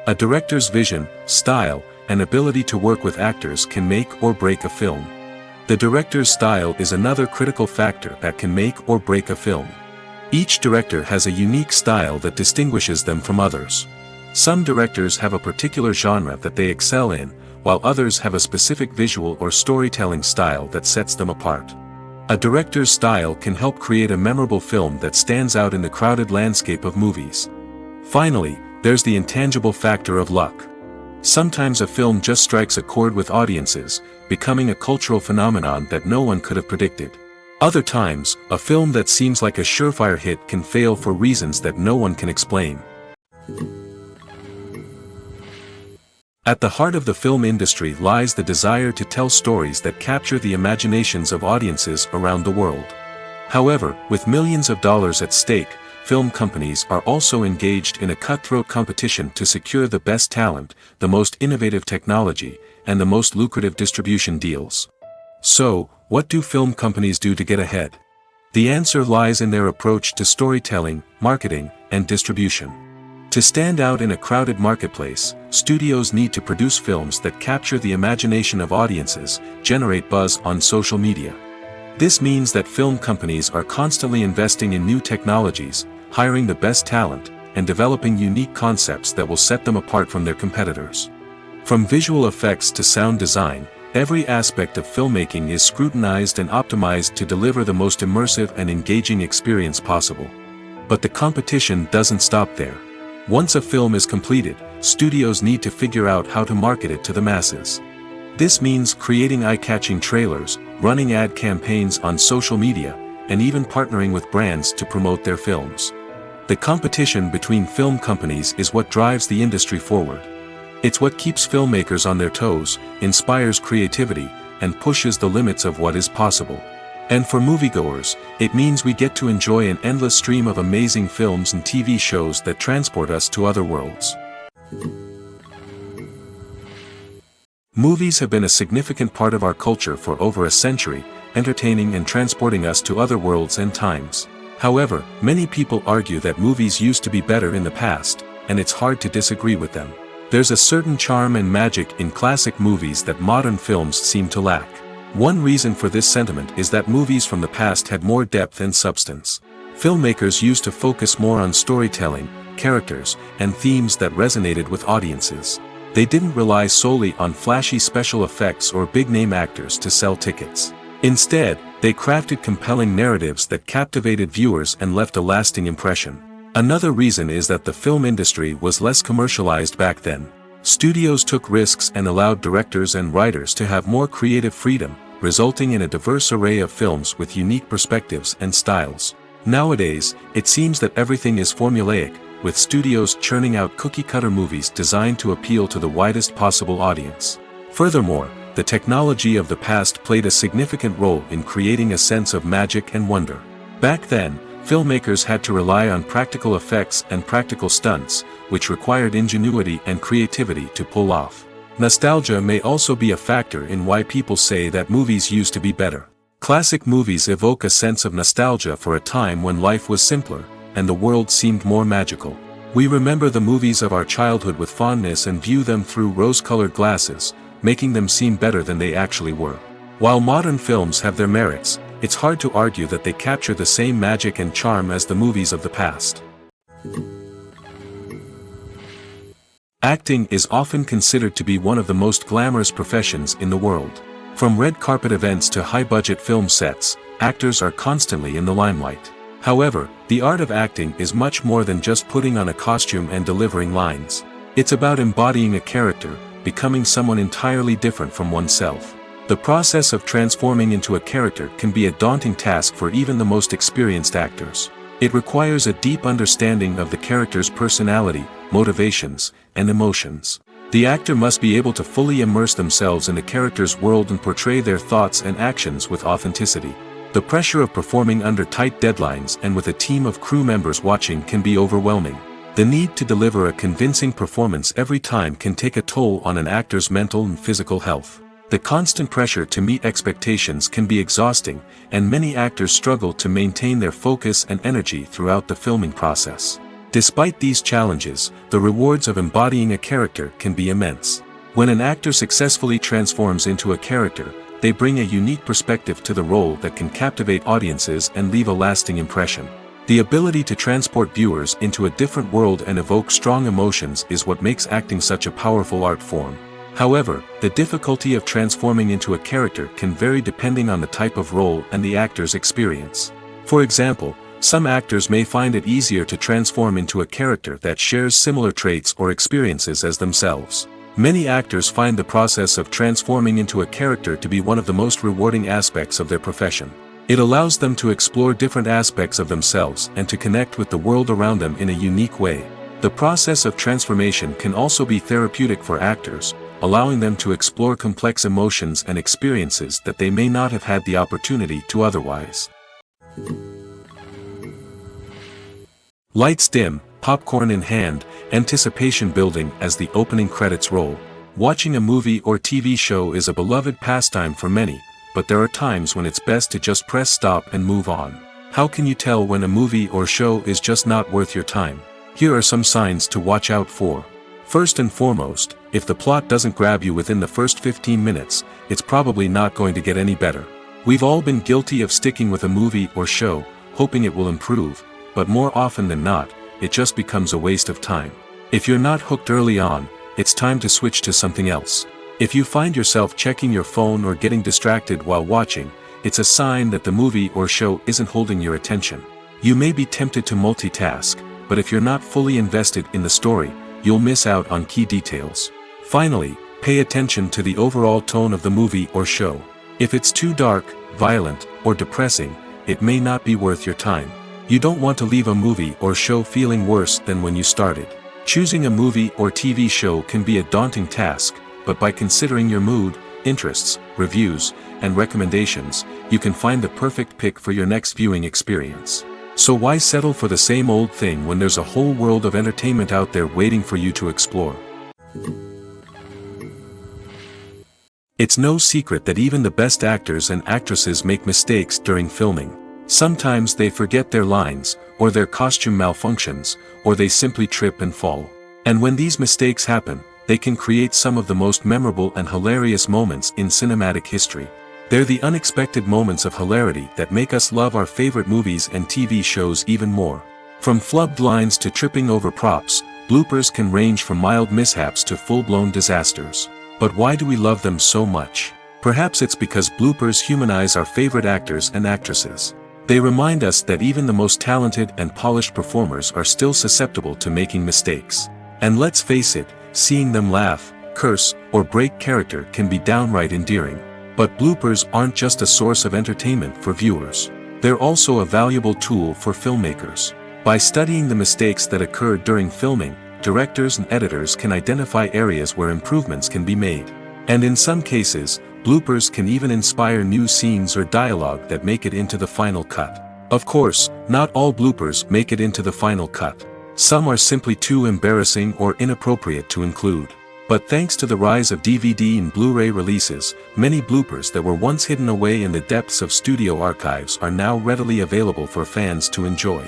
A director's vision, style, and ability to work with actors can make or break a film. The director's style is another critical factor that can make or break a film. Each director has a unique style that distinguishes them from others. Some directors have a particular genre that they excel in, while others have a specific visual or storytelling style that sets them apart. A director's style can help create a memorable film that stands out in the crowded landscape of movies. Finally, there's the intangible factor of luck. Sometimes a film just strikes a chord with audiences, becoming a cultural phenomenon that no one could have predicted. Other times, a film that seems like a surefire hit can fail for reasons that no one can explain. At the heart of the film industry lies the desire to tell stories that capture the imaginations of audiences around the world. However, with millions of dollars at stake, film companies are also engaged in a cutthroat competition to secure the best talent, the most innovative technology, and the most lucrative distribution deals. So, what do film companies do to get ahead? The answer lies in their approach to storytelling, marketing, and distribution. To stand out in a crowded marketplace, studios need to produce films that capture the imagination of audiences, generate buzz on social media. This means that film companies are constantly investing in new technologies, hiring the best talent, and developing unique concepts that will set them apart from their competitors. From visual effects to sound design, every aspect of filmmaking is scrutinized and optimized to deliver the most immersive and engaging experience possible. But the competition doesn't stop there. Once a film is completed, studios need to figure out how to market it to the masses. This means creating eye-catching trailers, running ad campaigns on social media, and even partnering with brands to promote their films. The competition between film companies is what drives the industry forward. It's what keeps filmmakers on their toes, inspires creativity, and pushes the limits of what is possible. And for moviegoers, it means we get to enjoy an endless stream of amazing films and TV shows that transport us to other worlds. Movies have been a significant part of our culture for over a century, entertaining and transporting us to other worlds and times. However, many people argue that movies used to be better in the past, and it's hard to disagree with them. There's a certain charm and magic in classic movies that modern films seem to lack. One reason for this sentiment is that movies from the past had more depth and substance. Filmmakers used to focus more on storytelling, characters, and themes that resonated with audiences. They didn't rely solely on flashy special effects or big-name actors to sell tickets. Instead, they crafted compelling narratives that captivated viewers and left a lasting impression. Another reason is that the film industry was less commercialized back then. Studios took risks and allowed directors and writers to have more creative freedom, resulting in a diverse array of films with unique perspectives and styles. Nowadays, it seems that everything is formulaic, with studios churning out cookie-cutter movies designed to appeal to the widest possible audience. Furthermore, the technology of the past played a significant role in creating a sense of magic and wonder. Back then, filmmakers had to rely on practical effects and practical stunts, which required ingenuity and creativity to pull off. Nostalgia may also be a factor in why people say that movies used to be better. Classic movies evoke a sense of nostalgia for a time when life was simpler, and the world seemed more magical. We remember the movies of our childhood with fondness and view them through rose-colored glasses, making them seem better than they actually were. While modern films have their merits, it's hard to argue that they capture the same magic and charm as the movies of the past. Acting is often considered to be one of the most glamorous professions in the world. From red carpet events to high-budget film sets, actors are constantly in the limelight. However, the art of acting is much more than just putting on a costume and delivering lines. It's about embodying a character, becoming someone entirely different from oneself. The process of transforming into a character can be a daunting task for even the most experienced actors. It requires a deep understanding of the character's personality, motivations, and emotions. The actor must be able to fully immerse themselves in the character's world and portray their thoughts and actions with authenticity. The pressure of performing under tight deadlines and with a team of crew members watching can be overwhelming. The need to deliver a convincing performance every time can take a toll on an actor's mental and physical health. The constant pressure to meet expectations can be exhausting, and many actors struggle to maintain their focus and energy throughout the filming process. Despite these challenges, the rewards of embodying a character can be immense. When an actor successfully transforms into a character, they bring a unique perspective to the role that can captivate audiences and leave a lasting impression. The ability to transport viewers into a different world and evoke strong emotions is what makes acting such a powerful art form. However, the difficulty of transforming into a character can vary depending on the type of role and the actor's experience. For example, some actors may find it easier to transform into a character that shares similar traits or experiences as themselves. Many actors find the process of transforming into a character to be one of the most rewarding aspects of their profession. It allows them to explore different aspects of themselves and to connect with the world around them in a unique way. The process of transformation can also be therapeutic for actors, allowing them to explore complex emotions and experiences that they may not have had the opportunity to otherwise. Lights dim, popcorn in hand, anticipation building as the opening credits roll. Watching a movie or TV show is a beloved pastime for many, but there are times when it's best to just press stop and move on. How can you tell when a movie or show is just not worth your time? Here are some signs to watch out for. First and foremost, if the plot doesn't grab you within the first 15 minutes, it's probably not going to get any better. We've all been guilty of sticking with a movie or show, hoping it will improve, but more often than not, it just becomes a waste of time. If you're not hooked early on, it's time to switch to something else. If you find yourself checking your phone or getting distracted while watching, it's a sign that the movie or show isn't holding your attention. You may be tempted to multitask, but if you're not fully invested in the story, you'll miss out on key details. Finally, pay attention to the overall tone of the movie or show. If it's too dark, violent, or depressing, it may not be worth your time. You don't want to leave a movie or show feeling worse than when you started. Choosing a movie or TV show can be a daunting task, but by considering your mood, interests, reviews, and recommendations, you can find the perfect pick for your next viewing experience. So why settle for the same old thing when there's a whole world of entertainment out there waiting for you to explore? It's no secret that even the best actors and actresses make mistakes during filming. Sometimes they forget their lines, or their costume malfunctions, or they simply trip and fall. And when these mistakes happen, they can create some of the most memorable and hilarious moments in cinematic history. They're the unexpected moments of hilarity that make us love our favorite movies and TV shows even more. From flubbed lines to tripping over props, bloopers can range from mild mishaps to full-blown disasters. But why do we love them so much? Perhaps it's because bloopers humanize our favorite actors and actresses. They remind us that even the most talented and polished performers are still susceptible to making mistakes. And let's face it, seeing them laugh, curse, or break character can be downright endearing. But bloopers aren't just a source of entertainment for viewers. They're also a valuable tool for filmmakers. By studying the mistakes that occurred during filming, directors and editors can identify areas where improvements can be made. And in some cases, bloopers can even inspire new scenes or dialogue that make it into the final cut. Of course, not all bloopers make it into the final cut. Some are simply too embarrassing or inappropriate to include. But thanks to the rise of DVD and Blu-ray releases, many bloopers that were once hidden away in the depths of studio archives are now readily available for fans to enjoy.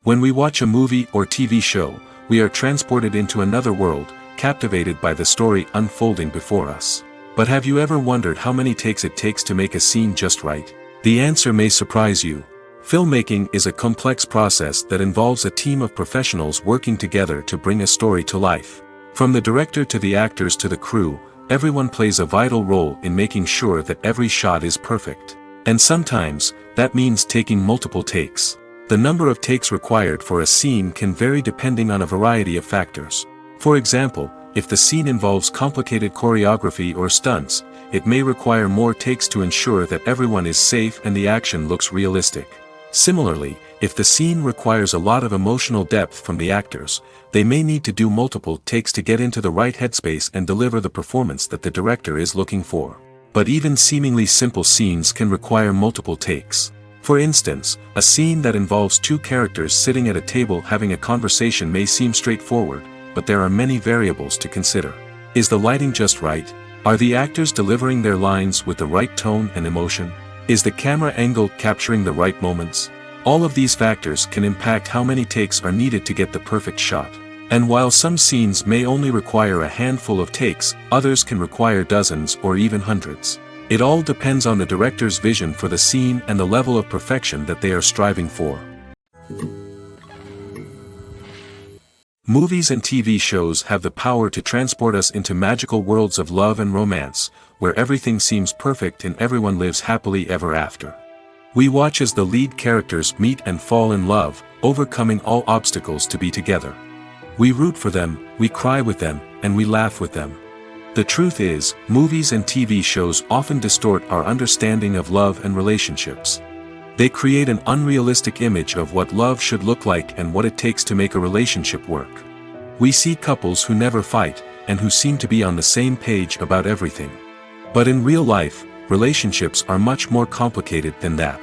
When we watch a movie or TV show, we are transported into another world, captivated by the story unfolding before us. But have you ever wondered how many takes it takes to make a scene just right? The answer may surprise you. Filmmaking is a complex process that involves a team of professionals working together to bring a story to life. From the director to the actors to the crew, everyone plays a vital role in making sure that every shot is perfect. And sometimes, that means taking multiple takes. The number of takes required for a scene can vary depending on a variety of factors. For example, if the scene involves complicated choreography or stunts, it may require more takes to ensure that everyone is safe and the action looks realistic. Similarly, if the scene requires a lot of emotional depth from the actors, they may need to do multiple takes to get into the right headspace and deliver the performance that the director is looking for. But even seemingly simple scenes can require multiple takes. For instance, a scene that involves two characters sitting at a table having a conversation may seem straightforward, but there are many variables to consider. Is the lighting just right? Are the actors delivering their lines with the right tone and emotion? Is the camera angle capturing the right moments? All of these factors can impact how many takes are needed to get the perfect shot. And while some scenes may only require a handful of takes, others can require dozens or even hundreds. It all depends on the director's vision for the scene and the level of perfection that they are striving for. Movies and TV shows have the power to transport us into magical worlds of love and romance, where everything seems perfect and everyone lives happily ever after. We watch as the lead characters meet and fall in love, overcoming all obstacles to be together. We root for them, we cry with them, and we laugh with them. The truth is, movies and TV shows often distort our understanding of love and relationships. They create an unrealistic image of what love should look like and what it takes to make a relationship work. We see couples who never fight, and who seem to be on the same page about everything. But in real life, relationships are much more complicated than that.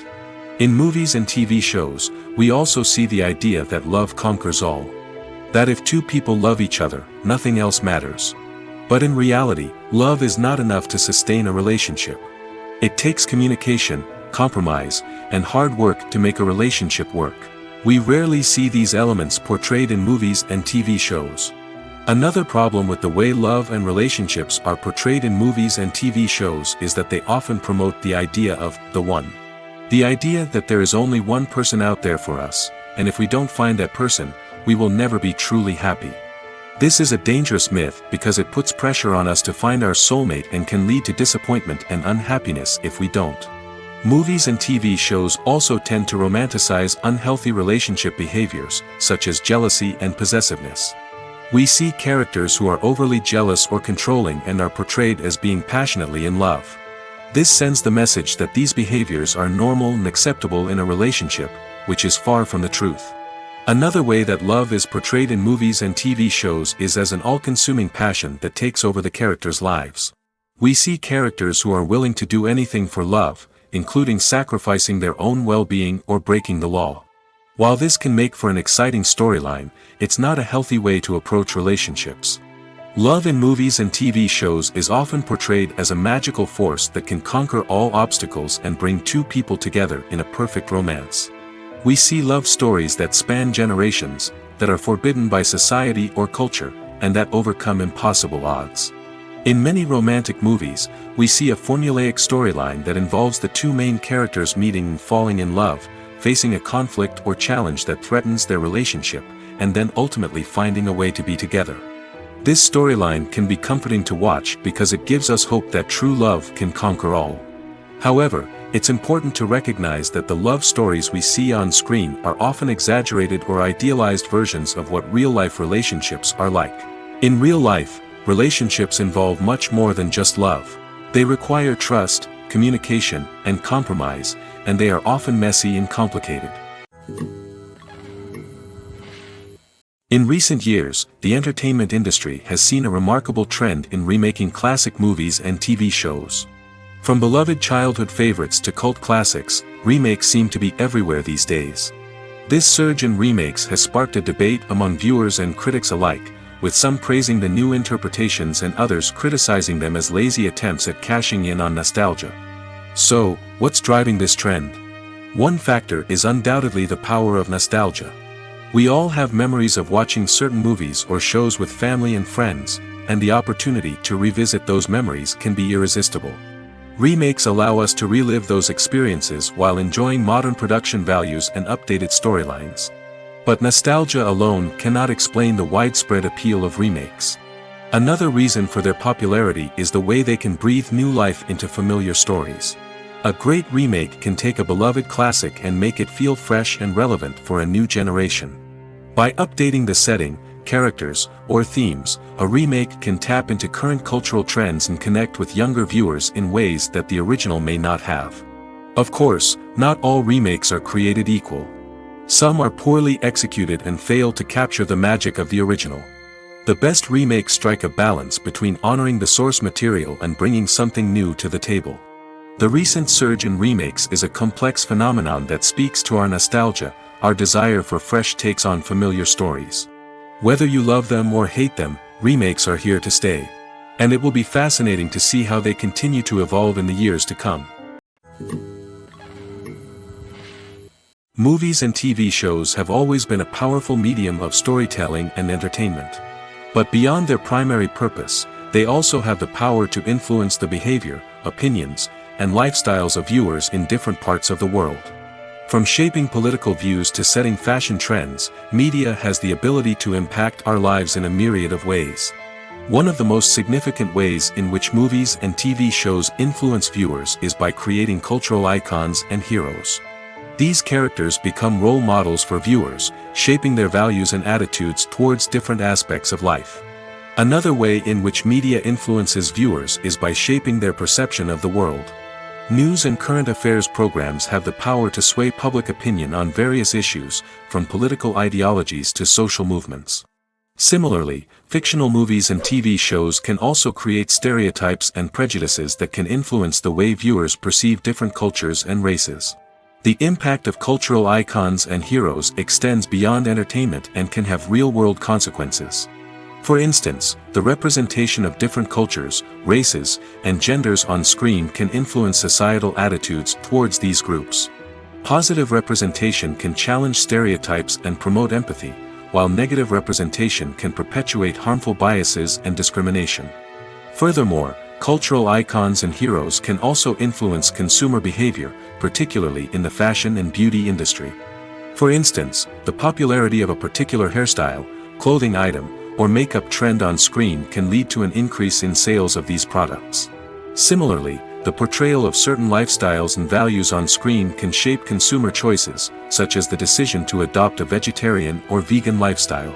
In movies and TV shows, we also see the idea that love conquers all. That if two people love each other, nothing else matters. But in reality, love is not enough to sustain a relationship. It takes communication, compromise, and hard work to make a relationship work. We rarely see these elements portrayed in movies and TV shows. Another problem with the way love and relationships are portrayed in movies and TV shows is that they often promote the idea of the one. The idea that there is only one person out there for us, and if we don't find that person, we will never be truly happy. This is a dangerous myth because it puts pressure on us to find our soulmate and can lead to disappointment and unhappiness if we don't. Movies and TV shows also tend to romanticize unhealthy relationship behaviors, such as jealousy and possessiveness. We see characters who are overly jealous or controlling and are portrayed as being passionately in love. This sends the message that these behaviors are normal and acceptable in a relationship, which is far from the truth. Another way that love is portrayed in movies and TV shows is as an all-consuming passion that takes over the characters' lives. We see characters who are willing to do anything for love, including sacrificing their own well-being or breaking the law. While this can make for an exciting storyline, it's not a healthy way to approach relationships. Love in movies and TV shows is often portrayed as a magical force that can conquer all obstacles and bring two people together in a perfect romance. We see love stories that span generations, that are forbidden by society or culture, and that overcome impossible odds. In many romantic movies, we see a formulaic storyline that involves the two main characters meeting and falling in love, facing a conflict or challenge that threatens their relationship, and then ultimately finding a way to be together. This storyline can be comforting to watch because it gives us hope that true love can conquer all. However, it's important to recognize that the love stories we see on screen are often exaggerated or idealized versions of what real-life relationships are like. In real life, relationships involve much more than just love. They require trust, communication, and compromise, and they are often messy and complicated. In recent years, the entertainment industry has seen a remarkable trend in remaking classic movies and TV shows. From beloved childhood favorites to cult classics, remakes seem to be everywhere these days. This surge in remakes has sparked a debate among viewers and critics alike, with some praising the new interpretations and others criticizing them as lazy attempts at cashing in on nostalgia. So, what's driving this trend? One factor is undoubtedly the power of nostalgia. We all have memories of watching certain movies or shows with family and friends, and the opportunity to revisit those memories can be irresistible. Remakes allow us to relive those experiences while enjoying modern production values and updated storylines. But nostalgia alone cannot explain the widespread appeal of remakes. Another reason for their popularity is the way they can breathe new life into familiar stories. A great remake can take a beloved classic and make it feel fresh and relevant for a new generation. By updating the setting, characters, or themes, a remake can tap into current cultural trends and connect with younger viewers in ways that the original may not have. Of course, not all remakes are created equal. Some are poorly executed and fail to capture the magic of the original. The best remakes strike a balance between honoring the source material and bringing something new to the table. The recent surge in remakes is a complex phenomenon that speaks to our nostalgia, our desire for fresh takes on familiar stories. Whether you love them or hate them, remakes are here to stay. And it will be fascinating to see how they continue to evolve in the years to come. Movies and TV shows have always been a powerful medium of storytelling and entertainment. But beyond their primary purpose, they also have the power to influence the behavior, opinions, and lifestyles of viewers in different parts of the world. From shaping political views to setting fashion trends, media has the ability to impact our lives in a myriad of ways. One of the most significant ways in which movies and TV shows influence viewers is by creating cultural icons and heroes. These characters become role models for viewers, shaping their values and attitudes towards different aspects of life. Another way in which media influences viewers is by shaping their perception of the world. News and current affairs programs have the power to sway public opinion on various issues, from political ideologies to social movements. Similarly, fictional movies and TV shows can also create stereotypes and prejudices that can influence the way viewers perceive different cultures and races. The impact of cultural icons and heroes extends beyond entertainment and can have real-world consequences. For instance, the representation of different cultures, races, and genders on screen can influence societal attitudes towards these groups. Positive representation can challenge stereotypes and promote empathy, while negative representation can perpetuate harmful biases and discrimination. Furthermore, cultural icons and heroes can also influence consumer behavior, particularly in the fashion and beauty industry. For instance, the popularity of a particular hairstyle, clothing item, or makeup trend on screen can lead to an increase in sales of these products. Similarly, the portrayal of certain lifestyles and values on screen can shape consumer choices, such as the decision to adopt a vegetarian or vegan lifestyle.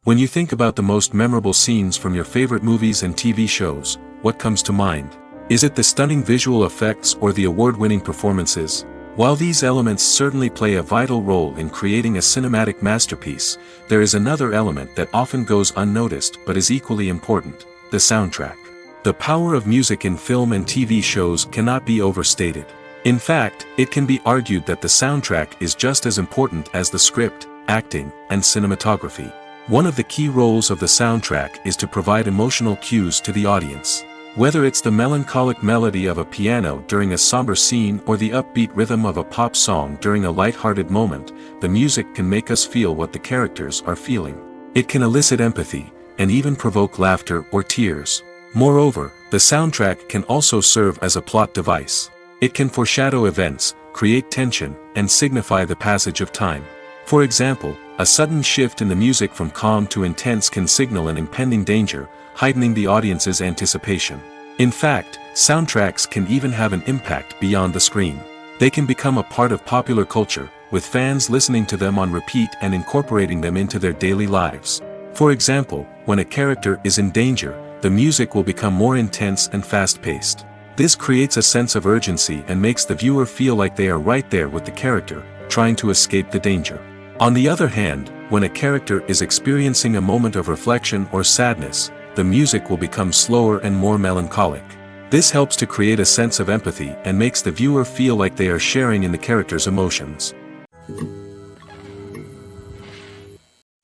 When you think about the most memorable scenes from your favorite movies and TV shows, what comes to mind? Is it the stunning visual effects or the award-winning performances? While these elements certainly play a vital role in creating a cinematic masterpiece, there is another element that often goes unnoticed but is equally important: the soundtrack. The power of music in film and TV shows cannot be overstated. In fact, it can be argued that the soundtrack is just as important as the script, acting, and cinematography. One of the key roles of the soundtrack is to provide emotional cues to the audience. Whether it's the melancholic melody of a piano during a somber scene or the upbeat rhythm of a pop song during a light-hearted moment, the music can make us feel what the characters are feeling. It can elicit empathy, and even provoke laughter or tears. Moreover, the soundtrack can also serve as a plot device. It can foreshadow events, create tension, and signify the passage of time. For example, a sudden shift in the music from calm to intense can signal an impending danger, heightening the audience's anticipation. In fact, soundtracks can even have an impact beyond the screen. They can become a part of popular culture, with fans listening to them on repeat and incorporating them into their daily lives. For example, when a character is in danger, the music will become more intense and fast-paced. This creates a sense of urgency and makes the viewer feel like they are right there with the character, trying to escape the danger. On the other hand, when a character is experiencing a moment of reflection or sadness, the music will become slower and more melancholic. This helps to create a sense of empathy and makes the viewer feel like they are sharing in the character's emotions.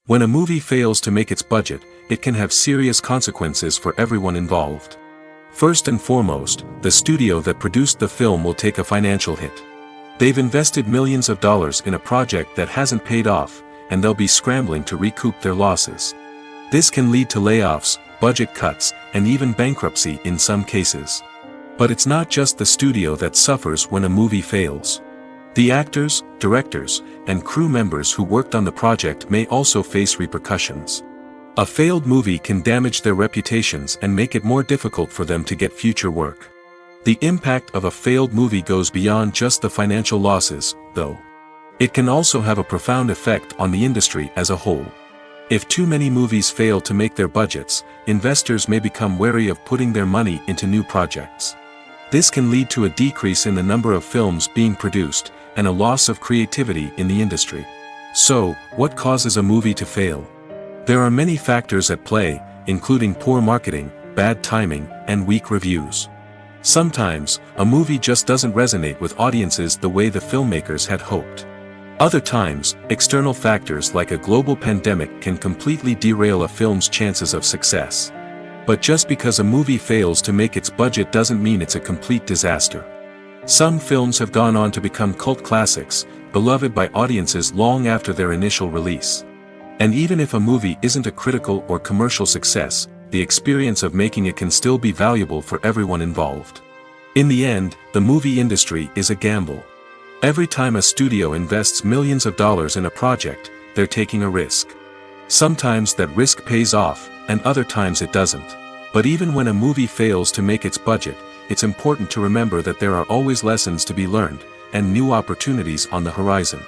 When a movie fails to make its budget, it can have serious consequences for everyone involved. First and foremost, the studio that produced the film will take a financial hit. They've invested millions of dollars in a project that hasn't paid off, and they'll be scrambling to recoup their losses. This can lead to layoffs, budget cuts, and even bankruptcy in some cases. But it's not just the studio that suffers when a movie fails. The actors, directors, and crew members who worked on the project may also face repercussions. A failed movie can damage their reputations and make it more difficult for them to get future work. The impact of a failed movie goes beyond just the financial losses, though. It can also have a profound effect on the industry as a whole. If too many movies fail to make their budgets, investors may become wary of putting their money into new projects. This can lead to a decrease in the number of films being produced, and a loss of creativity in the industry. So, what causes a movie to fail? There are many factors at play, including poor marketing, bad timing, and weak reviews. Sometimes, a movie just doesn't resonate with audiences the way the filmmakers had hoped. Other times, external factors like a global pandemic can completely derail a film's chances of success. But just because a movie fails to make its budget doesn't mean it's a complete disaster. Some films have gone on to become cult classics, beloved by audiences long after their initial release. And even if a movie isn't a critical or commercial success, the experience of making it can still be valuable for everyone involved. In the end, the movie industry is a gamble. Every time a studio invests millions of dollars in a project, they're taking a risk. Sometimes that risk pays off, and other times it doesn't. But even when a movie fails to make its budget, it's important to remember that there are always lessons to be learned, and new opportunities on the horizon.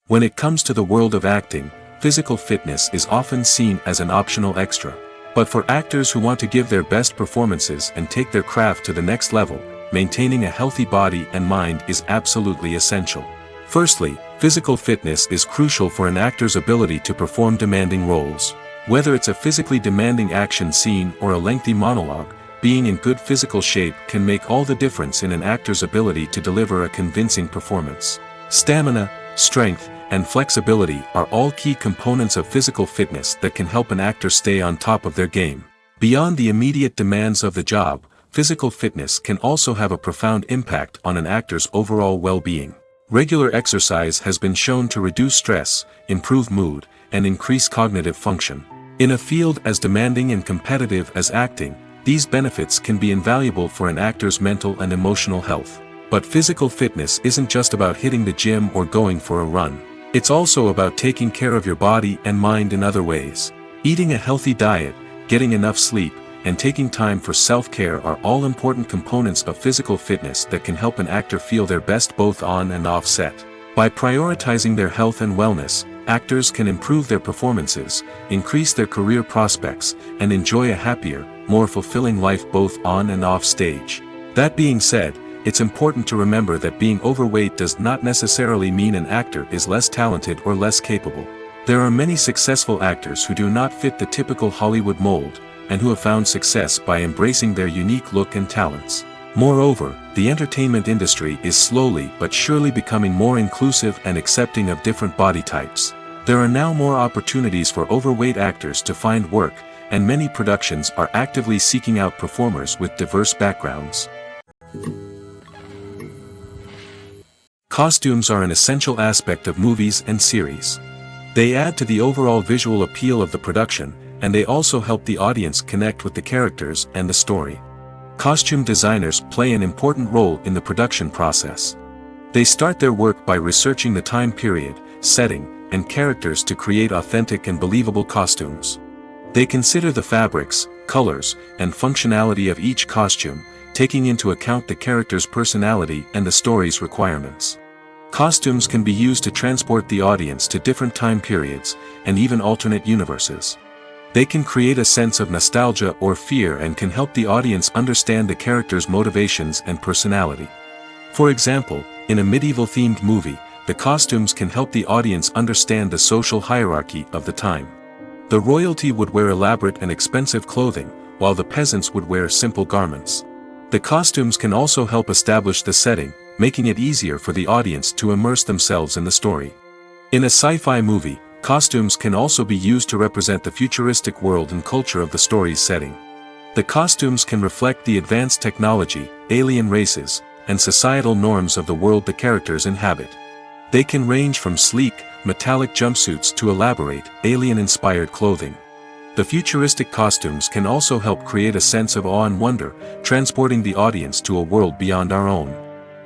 When it comes to the world of acting, physical fitness is often seen as an optional extra. But for actors who want to give their best performances and take their craft to the next level, maintaining a healthy body and mind is absolutely essential. Firstly, physical fitness is crucial for an actor's ability to perform demanding roles. Whether it's a physically demanding action scene or a lengthy monologue, being in good physical shape can make all the difference in an actor's ability to deliver a convincing performance. Stamina, strength, and flexibility are all key components of physical fitness that can help an actor stay on top of their game. Beyond the immediate demands of the job, physical fitness can also have a profound impact on an actor's overall well-being. Regular exercise has been shown to reduce stress, improve mood, and increase cognitive function. In a field as demanding and competitive as acting, these benefits can be invaluable for an actor's mental and emotional health. But physical fitness isn't just about hitting the gym or going for a run. It's also about taking care of your body and mind in other ways. Eating a healthy diet, getting enough sleep, and taking time for self-care are all important components of physical fitness that can help an actor feel their best both on and off set. By prioritizing their health and wellness, actors can improve their performances, increase their career prospects, and enjoy a happier, more fulfilling life both on and off stage. That being said, it's important to remember that being overweight does not necessarily mean an actor is less talented or less capable. There are many successful actors who do not fit the typical Hollywood mold, and who have found success by embracing their unique look and talents. Moreover, the entertainment industry is slowly but surely becoming more inclusive and accepting of different body types. There are now more opportunities for overweight actors to find work, and many productions are actively seeking out performers with diverse backgrounds. Costumes are an essential aspect of movies and series. They add to the overall visual appeal of the production, and they also help the audience connect with the characters and the story. Costume designers play an important role in the production process. They start their work by researching the time period, setting, and characters to create authentic and believable costumes. They consider the fabrics, colors, and functionality of each costume, taking into account the character's personality and the story's requirements. Costumes can be used to transport the audience to different time periods, and even alternate universes. They can create a sense of nostalgia or fear and can help the audience understand the character's motivations and personality. For example, in a medieval-themed movie, the costumes can help the audience understand the social hierarchy of the time. The royalty would wear elaborate and expensive clothing, while the peasants would wear simple garments. The costumes can also help establish the setting, making it easier for the audience to immerse themselves in the story. In a sci-fi movie, costumes can also be used to represent the futuristic world and culture of the story's setting. The costumes can reflect the advanced technology, alien races, and societal norms of the world the characters inhabit. They can range from sleek, metallic jumpsuits to elaborate, alien-inspired clothing. The futuristic costumes can also help create a sense of awe and wonder, transporting the audience to a world beyond our own.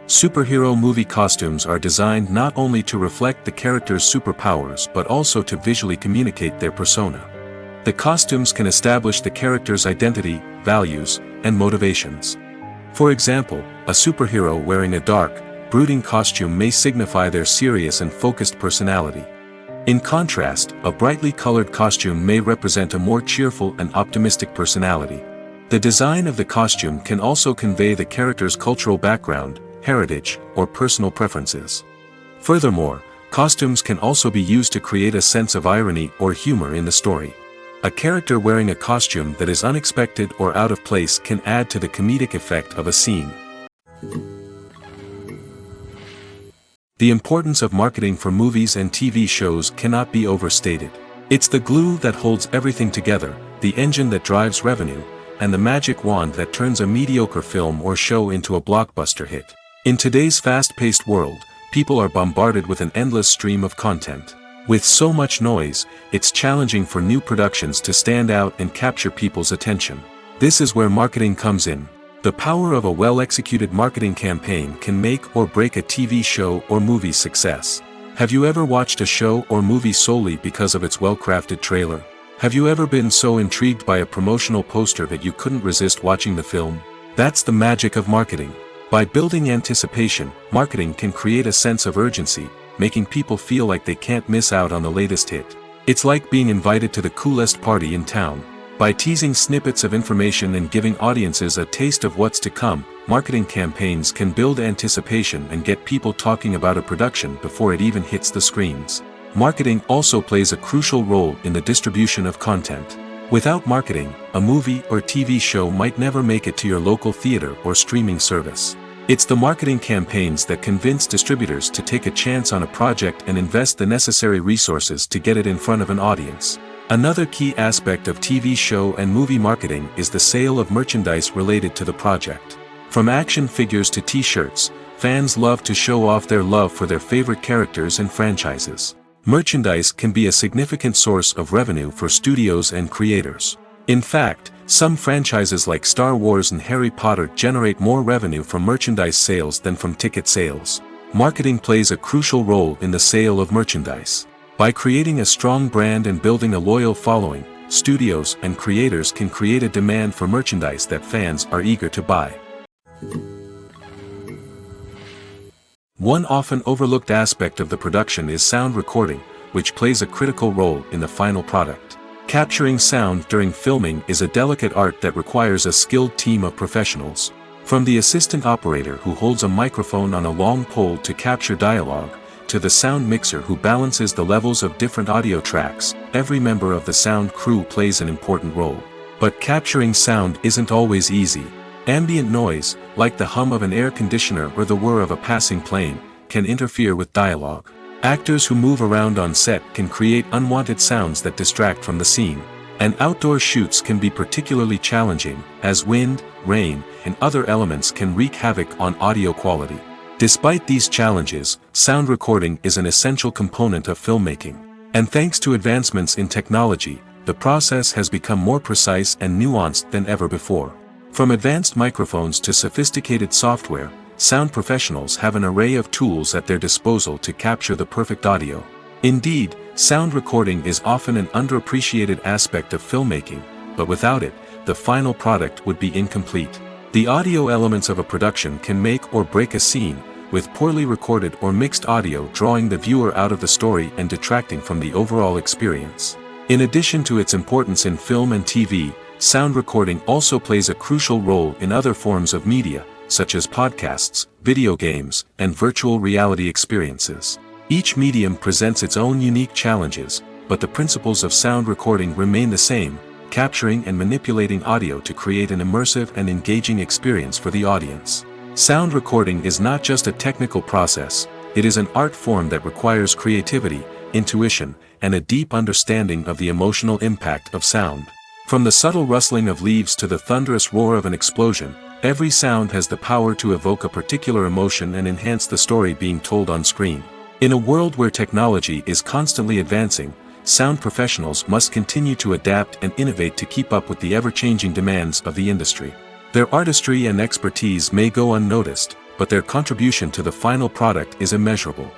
Superhero movie costumes are designed not only to reflect the character's superpowers but also to visually communicate their persona. The costumes can establish the character's identity, values, and motivations. For example, a superhero wearing a dark, brooding costume may signify their serious and focused personality. In contrast, a brightly colored costume may represent a more cheerful and optimistic personality. The design of the costume can also convey the character's cultural background, heritage, or personal preferences. Furthermore, costumes can also be used to create a sense of irony or humor in the story. A character wearing a costume that is unexpected or out of place can add to the comedic effect of a scene. The importance of marketing for movies and TV shows cannot be overstated. It's the glue that holds everything together, the engine that drives revenue, and the magic wand that turns a mediocre film or show into a blockbuster hit. In today's fast-paced world, people are bombarded with an endless stream of content. With so much noise, it's challenging for new productions to stand out and capture people's attention. This is where marketing comes in. The power of a well-executed marketing campaign can make or break a TV show or movie's success. Have you ever watched a show or movie solely because of its well-crafted trailer? Have you ever been so intrigued by a promotional poster that you couldn't resist watching the film? That's the magic of marketing. By building anticipation, marketing can create a sense of urgency, making people feel like they can't miss out on the latest hit. It's like being invited to the coolest party in town. By teasing snippets of information and giving audiences a taste of what's to come, marketing campaigns can build anticipation and get people talking about a production before it even hits the screens. Marketing also plays a crucial role in the distribution of content. Without marketing, a movie or TV show might never make it to your local theater or streaming service. It's the marketing campaigns that convince distributors to take a chance on a project and invest the necessary resources to get it in front of an audience. Another key aspect of TV show and movie marketing is the sale of merchandise related to the project. From action figures to t-shirts, fans love to show off their love for their favorite characters and franchises. Merchandise can be a significant source of revenue for studios and creators. In fact, some franchises like Star Wars and Harry Potter generate more revenue from merchandise sales than from ticket sales. Marketing plays a crucial role in the sale of merchandise. By creating a strong brand and building a loyal following, studios and creators can create a demand for merchandise that fans are eager to buy. One often overlooked aspect of the production is sound recording, which plays a critical role in the final product. Capturing sound during filming is a delicate art that requires a skilled team of professionals. From the assistant operator who holds a microphone on a long pole to capture dialogue, to the sound mixer who balances the levels of different audio tracks, every member of the sound crew plays an important role. But capturing sound isn't always easy. Ambient noise, like the hum of an air conditioner or the whir of a passing plane, can interfere with dialogue. Actors who move around on set can create unwanted sounds that distract from the scene. And outdoor shoots can be particularly challenging, as wind, rain, and other elements can wreak havoc on audio quality. Despite these challenges, sound recording is an essential component of filmmaking. And thanks to advancements in technology, the process has become more precise and nuanced than ever before. From advanced microphones to sophisticated software, sound professionals have an array of tools at their disposal to capture the perfect audio. Indeed, sound recording is often an underappreciated aspect of filmmaking, but without it, the final product would be incomplete. The audio elements of a production can make or break a scene, with poorly recorded or mixed audio drawing the viewer out of the story and detracting from the overall experience. In addition to its importance in film and TV, sound recording also plays a crucial role in other forms of media, such as podcasts, video games, and virtual reality experiences. Each medium presents its own unique challenges, but the principles of sound recording remain the same, capturing and manipulating audio to create an immersive and engaging experience for the audience. Sound recording is not just a technical process, it is an art form that requires creativity, intuition, and a deep understanding of the emotional impact of sound. From the subtle rustling of leaves to the thunderous roar of an explosion, every sound has the power to evoke a particular emotion and enhance the story being told on screen. In a world where technology is constantly advancing, sound professionals must continue to adapt and innovate to keep up with the ever-changing demands of the industry. Their artistry and expertise may go unnoticed, but their contribution to the final product is immeasurable.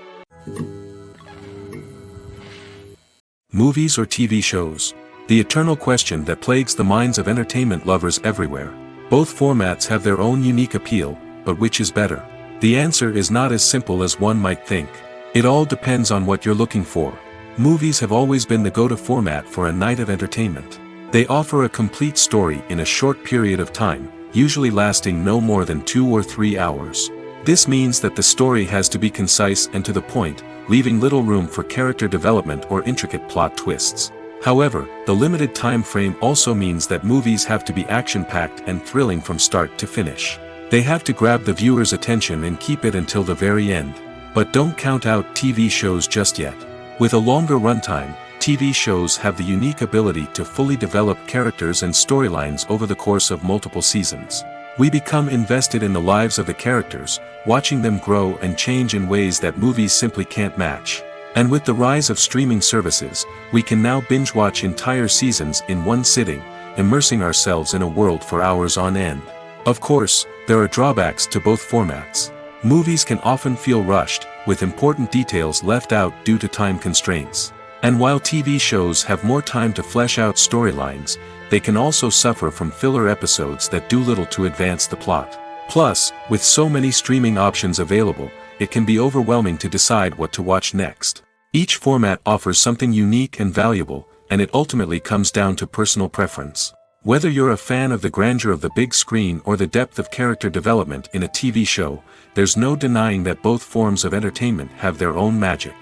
Movies or TV shows? The eternal question that plagues the minds of entertainment lovers everywhere. Both formats have their own unique appeal, but which is better? The answer is not as simple as one might think. It all depends on what you're looking for. Movies have always been the go-to format for a night of entertainment. They offer a complete story in a short period of time, usually lasting no more than 2 or 3 hours. This means that the story has to be concise and to the point, leaving little room for character development or intricate plot twists. However, the limited time frame also means that movies have to be action-packed and thrilling from start to finish. They have to grab the viewer's attention and keep it until the very end. But don't count out TV shows just yet. With a longer runtime, TV shows have the unique ability to fully develop characters and storylines over the course of multiple seasons. We become invested in the lives of the characters, watching them grow and change in ways that movies simply can't match. And with the rise of streaming services, we can now binge-watch entire seasons in one sitting, immersing ourselves in a world for hours on end. Of course, there are drawbacks to both formats. Movies can often feel rushed, with important details left out due to time constraints. And while TV shows have more time to flesh out storylines, they can also suffer from filler episodes that do little to advance the plot. Plus, with so many streaming options available, it can be overwhelming to decide what to watch next. Each format offers something unique and valuable, and it ultimately comes down to personal preference. Whether you're a fan of the grandeur of the big screen or the depth of character development in a TV show, there's no denying that both forms of entertainment have their own magic.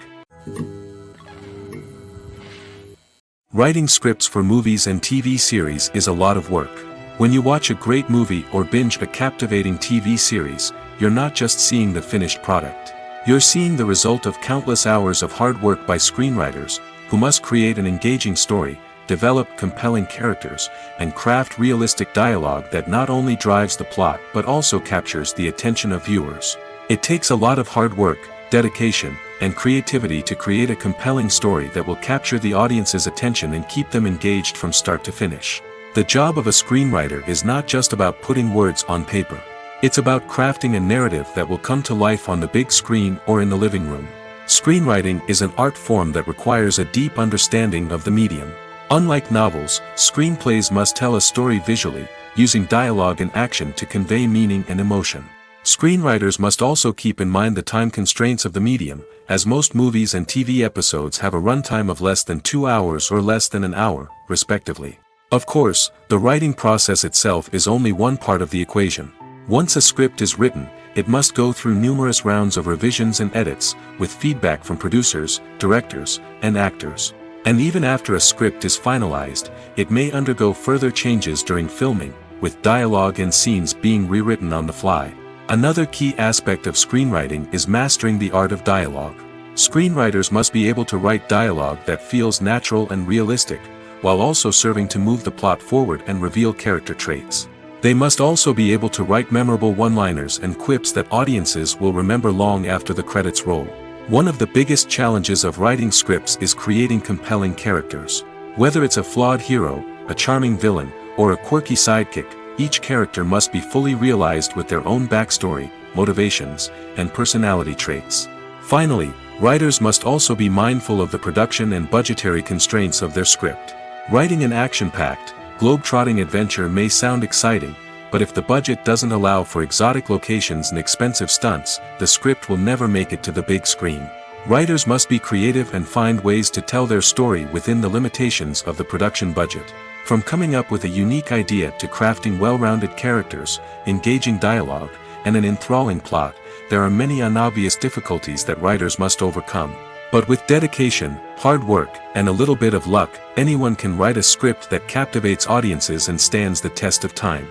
Writing scripts for movies and TV series is a lot of work. When you watch a great movie or binge a captivating TV series, you're not just seeing the finished product. You're seeing the result of countless hours of hard work by screenwriters, who must create an engaging story, develop compelling characters, and craft realistic dialogue that not only drives the plot but also captures the attention of viewers. It takes a lot of hard work, dedication, and creativity to create a compelling story that will capture the audience's attention and keep them engaged from start to finish. The job of a screenwriter is not just about putting words on paper. It's about crafting a narrative that will come to life on the big screen or in the living room. Screenwriting is an art form that requires a deep understanding of the medium. Unlike novels, screenplays must tell a story visually, using dialogue and action to convey meaning and emotion. Screenwriters must also keep in mind the time constraints of the medium, as most movies and TV episodes have a runtime of less than 2 hours or less than an hour, respectively. Of course, the writing process itself is only one part of the equation. Once a script is written, it must go through numerous rounds of revisions and edits, with feedback from producers, directors, and actors. And even after a script is finalized, it may undergo further changes during filming, with dialogue and scenes being rewritten on the fly. Another key aspect of screenwriting is mastering the art of dialogue. Screenwriters must be able to write dialogue that feels natural and realistic, while also serving to move the plot forward and reveal character traits. They must also be able to write memorable one-liners and quips that audiences will remember long after the credits roll. One of the biggest challenges of writing scripts is creating compelling characters. Whether it's a flawed hero, a charming villain, or a quirky sidekick, each character must be fully realized with their own backstory, motivations, and personality traits. Finally, writers must also be mindful of the production and budgetary constraints of their script. Writing an action-packed, globe-trotting adventure may sound exciting, but if the budget doesn't allow for exotic locations and expensive stunts, the script will never make it to the big screen. Writers must be creative and find ways to tell their story within the limitations of the production budget. From coming up with a unique idea to crafting well-rounded characters, engaging dialogue, and an enthralling plot, there are many unobvious difficulties that writers must overcome. But with dedication, hard work, and a little bit of luck, anyone can write a script that captivates audiences and stands the test of time.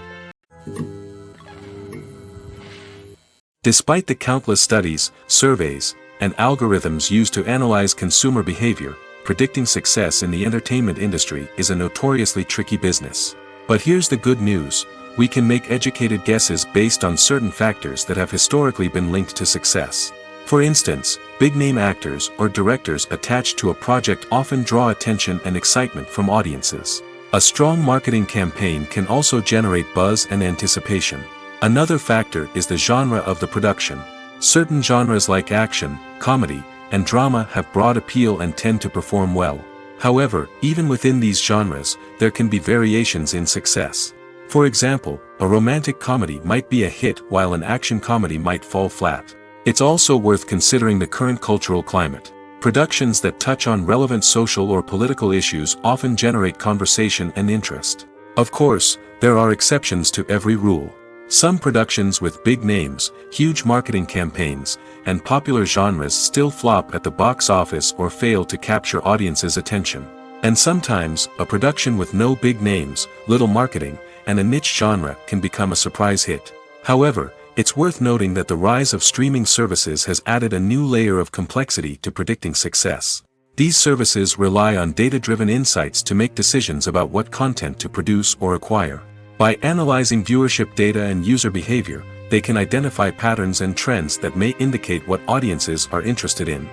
Despite the countless studies, surveys, and algorithms used to analyze consumer behavior, predicting success in the entertainment industry is a notoriously tricky business. But here's the good news: we can make educated guesses based on certain factors that have historically been linked to success. For instance, big-name actors or directors attached to a project often draw attention and excitement from audiences. A strong marketing campaign can also generate buzz and anticipation. Another factor is the genre of the production. Certain genres like action, comedy, and drama have broad appeal and tend to perform well. However, even within these genres, there can be variations in success. For example, a romantic comedy might be a hit while an action comedy might fall flat. It's also worth considering the current cultural climate. Productions that touch on relevant social or political issues often generate conversation and interest. Of course, there are exceptions to every rule. Some productions with big names, huge marketing campaigns, and popular genres still flop at the box office or fail to capture audiences' attention. And sometimes, a production with no big names, little marketing, and a niche genre can become a surprise hit. However, it's worth noting that the rise of streaming services has added a new layer of complexity to predicting success. These services rely on data-driven insights to make decisions about what content to produce or acquire. By analyzing viewership data and user behavior, they can identify patterns and trends that may indicate what audiences are interested in.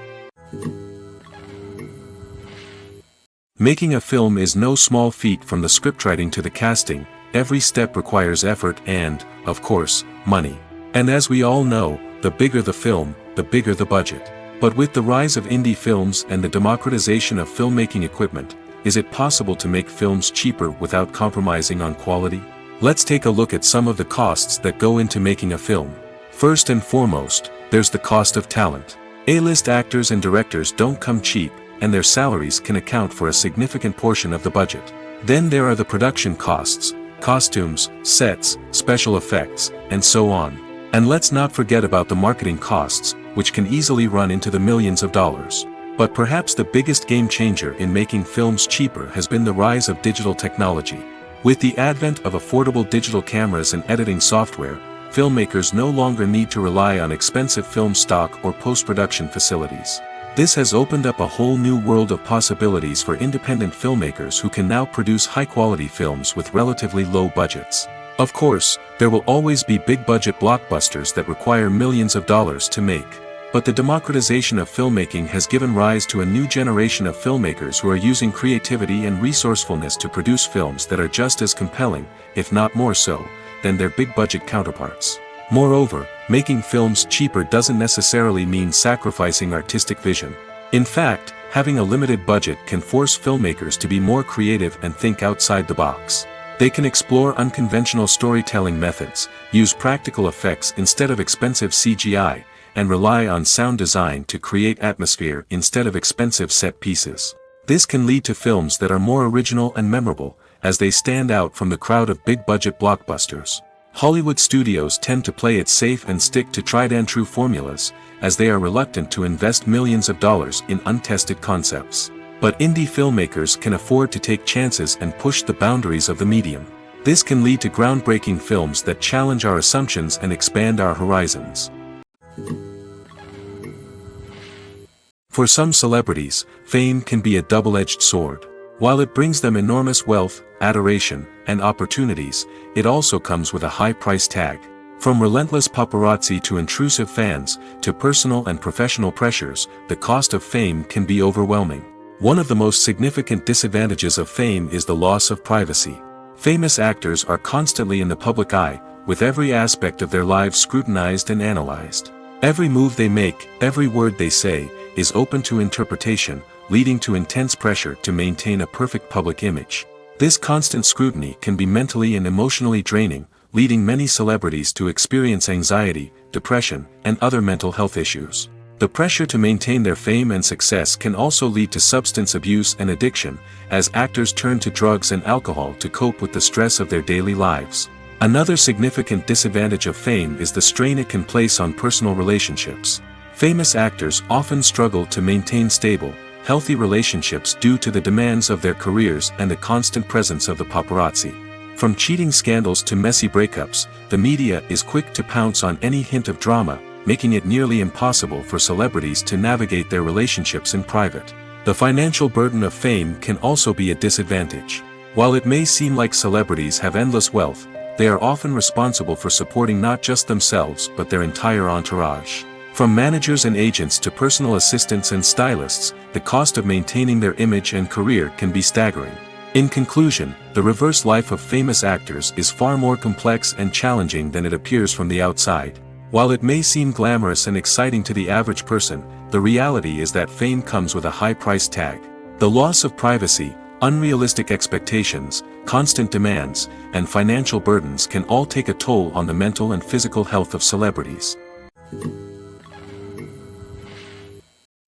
Making a film is no small feat. From the scriptwriting to the casting, every step requires effort and, of course, money. And as we all know, the bigger the film, the bigger the budget. But with the rise of indie films and the democratization of filmmaking equipment, is it possible to make films cheaper without compromising on quality? Let's take a look at some of the costs that go into making a film. First and foremost, there's the cost of talent. A-list actors and directors don't come cheap, and their salaries can account for a significant portion of the budget. Then there are the production costs, costumes, sets, special effects, and so on. And let's not forget about the marketing costs, which can easily run into the millions of dollars. But perhaps the biggest game changer in making films cheaper has been the rise of digital technology. With the advent of affordable digital cameras and editing software, filmmakers no longer need to rely on expensive film stock or post-production facilities. This has opened up a whole new world of possibilities for independent filmmakers who can now produce high-quality films with relatively low budgets. Of course, there will always be big-budget blockbusters that require millions of dollars to make. But the democratization of filmmaking has given rise to a new generation of filmmakers who are using creativity and resourcefulness to produce films that are just as compelling, if not more so, than their big-budget counterparts. Moreover, making films cheaper doesn't necessarily mean sacrificing artistic vision. In fact, having a limited budget can force filmmakers to be more creative and think outside the box. They can explore unconventional storytelling methods, use practical effects instead of expensive CGI, and rely on sound design to create atmosphere instead of expensive set pieces. This can lead to films that are more original and memorable, as they stand out from the crowd of big-budget blockbusters. Hollywood studios tend to play it safe and stick to tried-and-true formulas, as they are reluctant to invest millions of dollars in untested concepts. But indie filmmakers can afford to take chances and push the boundaries of the medium. This can lead to groundbreaking films that challenge our assumptions and expand our horizons. For some celebrities, fame can be a double-edged sword. While it brings them enormous wealth, adoration, and opportunities, it also comes with a high price tag. From relentless paparazzi to intrusive fans, to personal and professional pressures, the cost of fame can be overwhelming. One of the most significant disadvantages of fame is the loss of privacy. Famous actors are constantly in the public eye, with every aspect of their lives scrutinized and analyzed. Every move they make, every word they say, is open to interpretation, leading to intense pressure to maintain a perfect public image. This constant scrutiny can be mentally and emotionally draining, leading many celebrities to experience anxiety, depression, and other mental health issues. The pressure to maintain their fame and success can also lead to substance abuse and addiction, as actors turn to drugs and alcohol to cope with the stress of their daily lives. Another significant disadvantage of fame is the strain it can place on personal relationships. Famous actors often struggle to maintain stable, healthy relationships due to the demands of their careers and the constant presence of the paparazzi. From cheating scandals to messy breakups, the media is quick to pounce on any hint of drama, making it nearly impossible for celebrities to navigate their relationships in private. The financial burden of fame can also be a disadvantage. While it may seem like celebrities have endless wealth, they are often responsible for supporting not just themselves but their entire entourage. From managers and agents to personal assistants and stylists, the cost of maintaining their image and career can be staggering. In conclusion, the reverse life of famous actors is far more complex and challenging than it appears from the outside. While it may seem glamorous and exciting to the average person, the reality is that fame comes with a high price tag. The loss of privacy, unrealistic expectations, constant demands, and financial burdens can all take a toll on the mental and physical health of celebrities.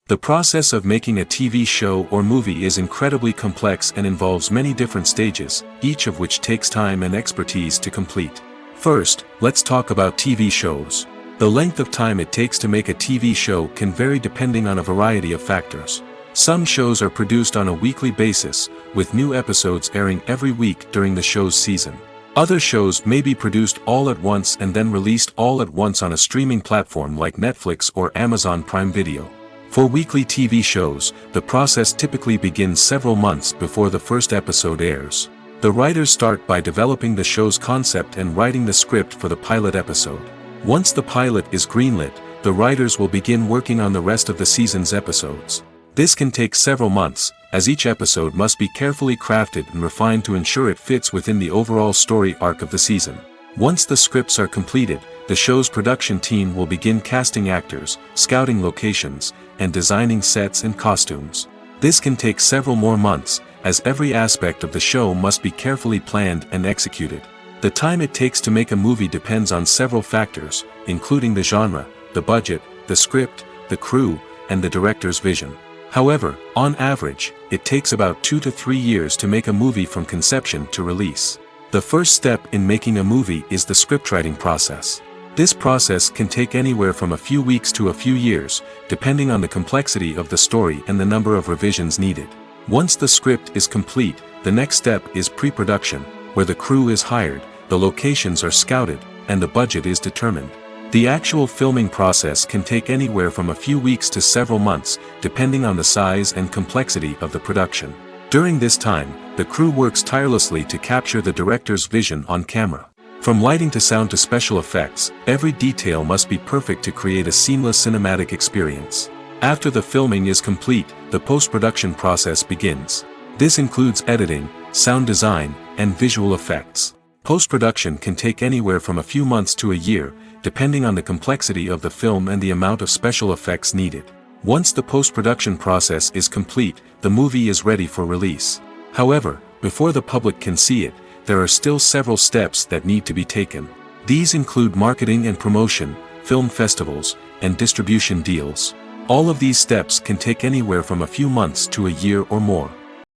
The process of making a TV show or movie is incredibly complex and involves many different stages, each of which takes time and expertise to complete. First, let's talk about TV shows. The length of time it takes to make a TV show can vary depending on a variety of factors. Some shows are produced on a weekly basis, with new episodes airing every week during the show's season. Other shows may be produced all at once and then released all at once on a streaming platform like Netflix or Amazon Prime Video. For weekly TV shows, the process typically begins several months before the first episode airs. The writers start by developing the show's concept and writing the script for the pilot episode. Once the pilot is greenlit, the writers will begin working on the rest of the season's episodes. This can take several months, as each episode must be carefully crafted and refined to ensure it fits within the overall story arc of the season. Once the scripts are completed, the show's production team will begin casting actors, scouting locations, and designing sets and costumes. This can take several more months, as every aspect of the show must be carefully planned and executed. The time it takes to make a movie depends on several factors, including the genre, the budget, the script, the crew, and the director's vision. However, on average, it takes about 2 to 3 years to make a movie from conception to release. The first step in making a movie is the scriptwriting process. This process can take anywhere from a few weeks to a few years, depending on the complexity of the story and the number of revisions needed. Once the script is complete, the next step is pre-production, where the crew is hired, the locations are scouted, and the budget is determined. The actual filming process can take anywhere from a few weeks to several months, depending on the size and complexity of the production. During this time, the crew works tirelessly to capture the director's vision on camera. From lighting to sound to special effects, every detail must be perfect to create a seamless cinematic experience. After the filming is complete, the post-production process begins. This includes editing, sound design, and visual effects. Post-production can take anywhere from a few months to a year, depending on the complexity of the film and the amount of special effects needed. Once the post-production process is complete, the movie is ready for release. However, before the public can see it, there are still several steps that need to be taken. These include marketing and promotion, film festivals, and distribution deals. All of these steps can take anywhere from a few months to a year or more.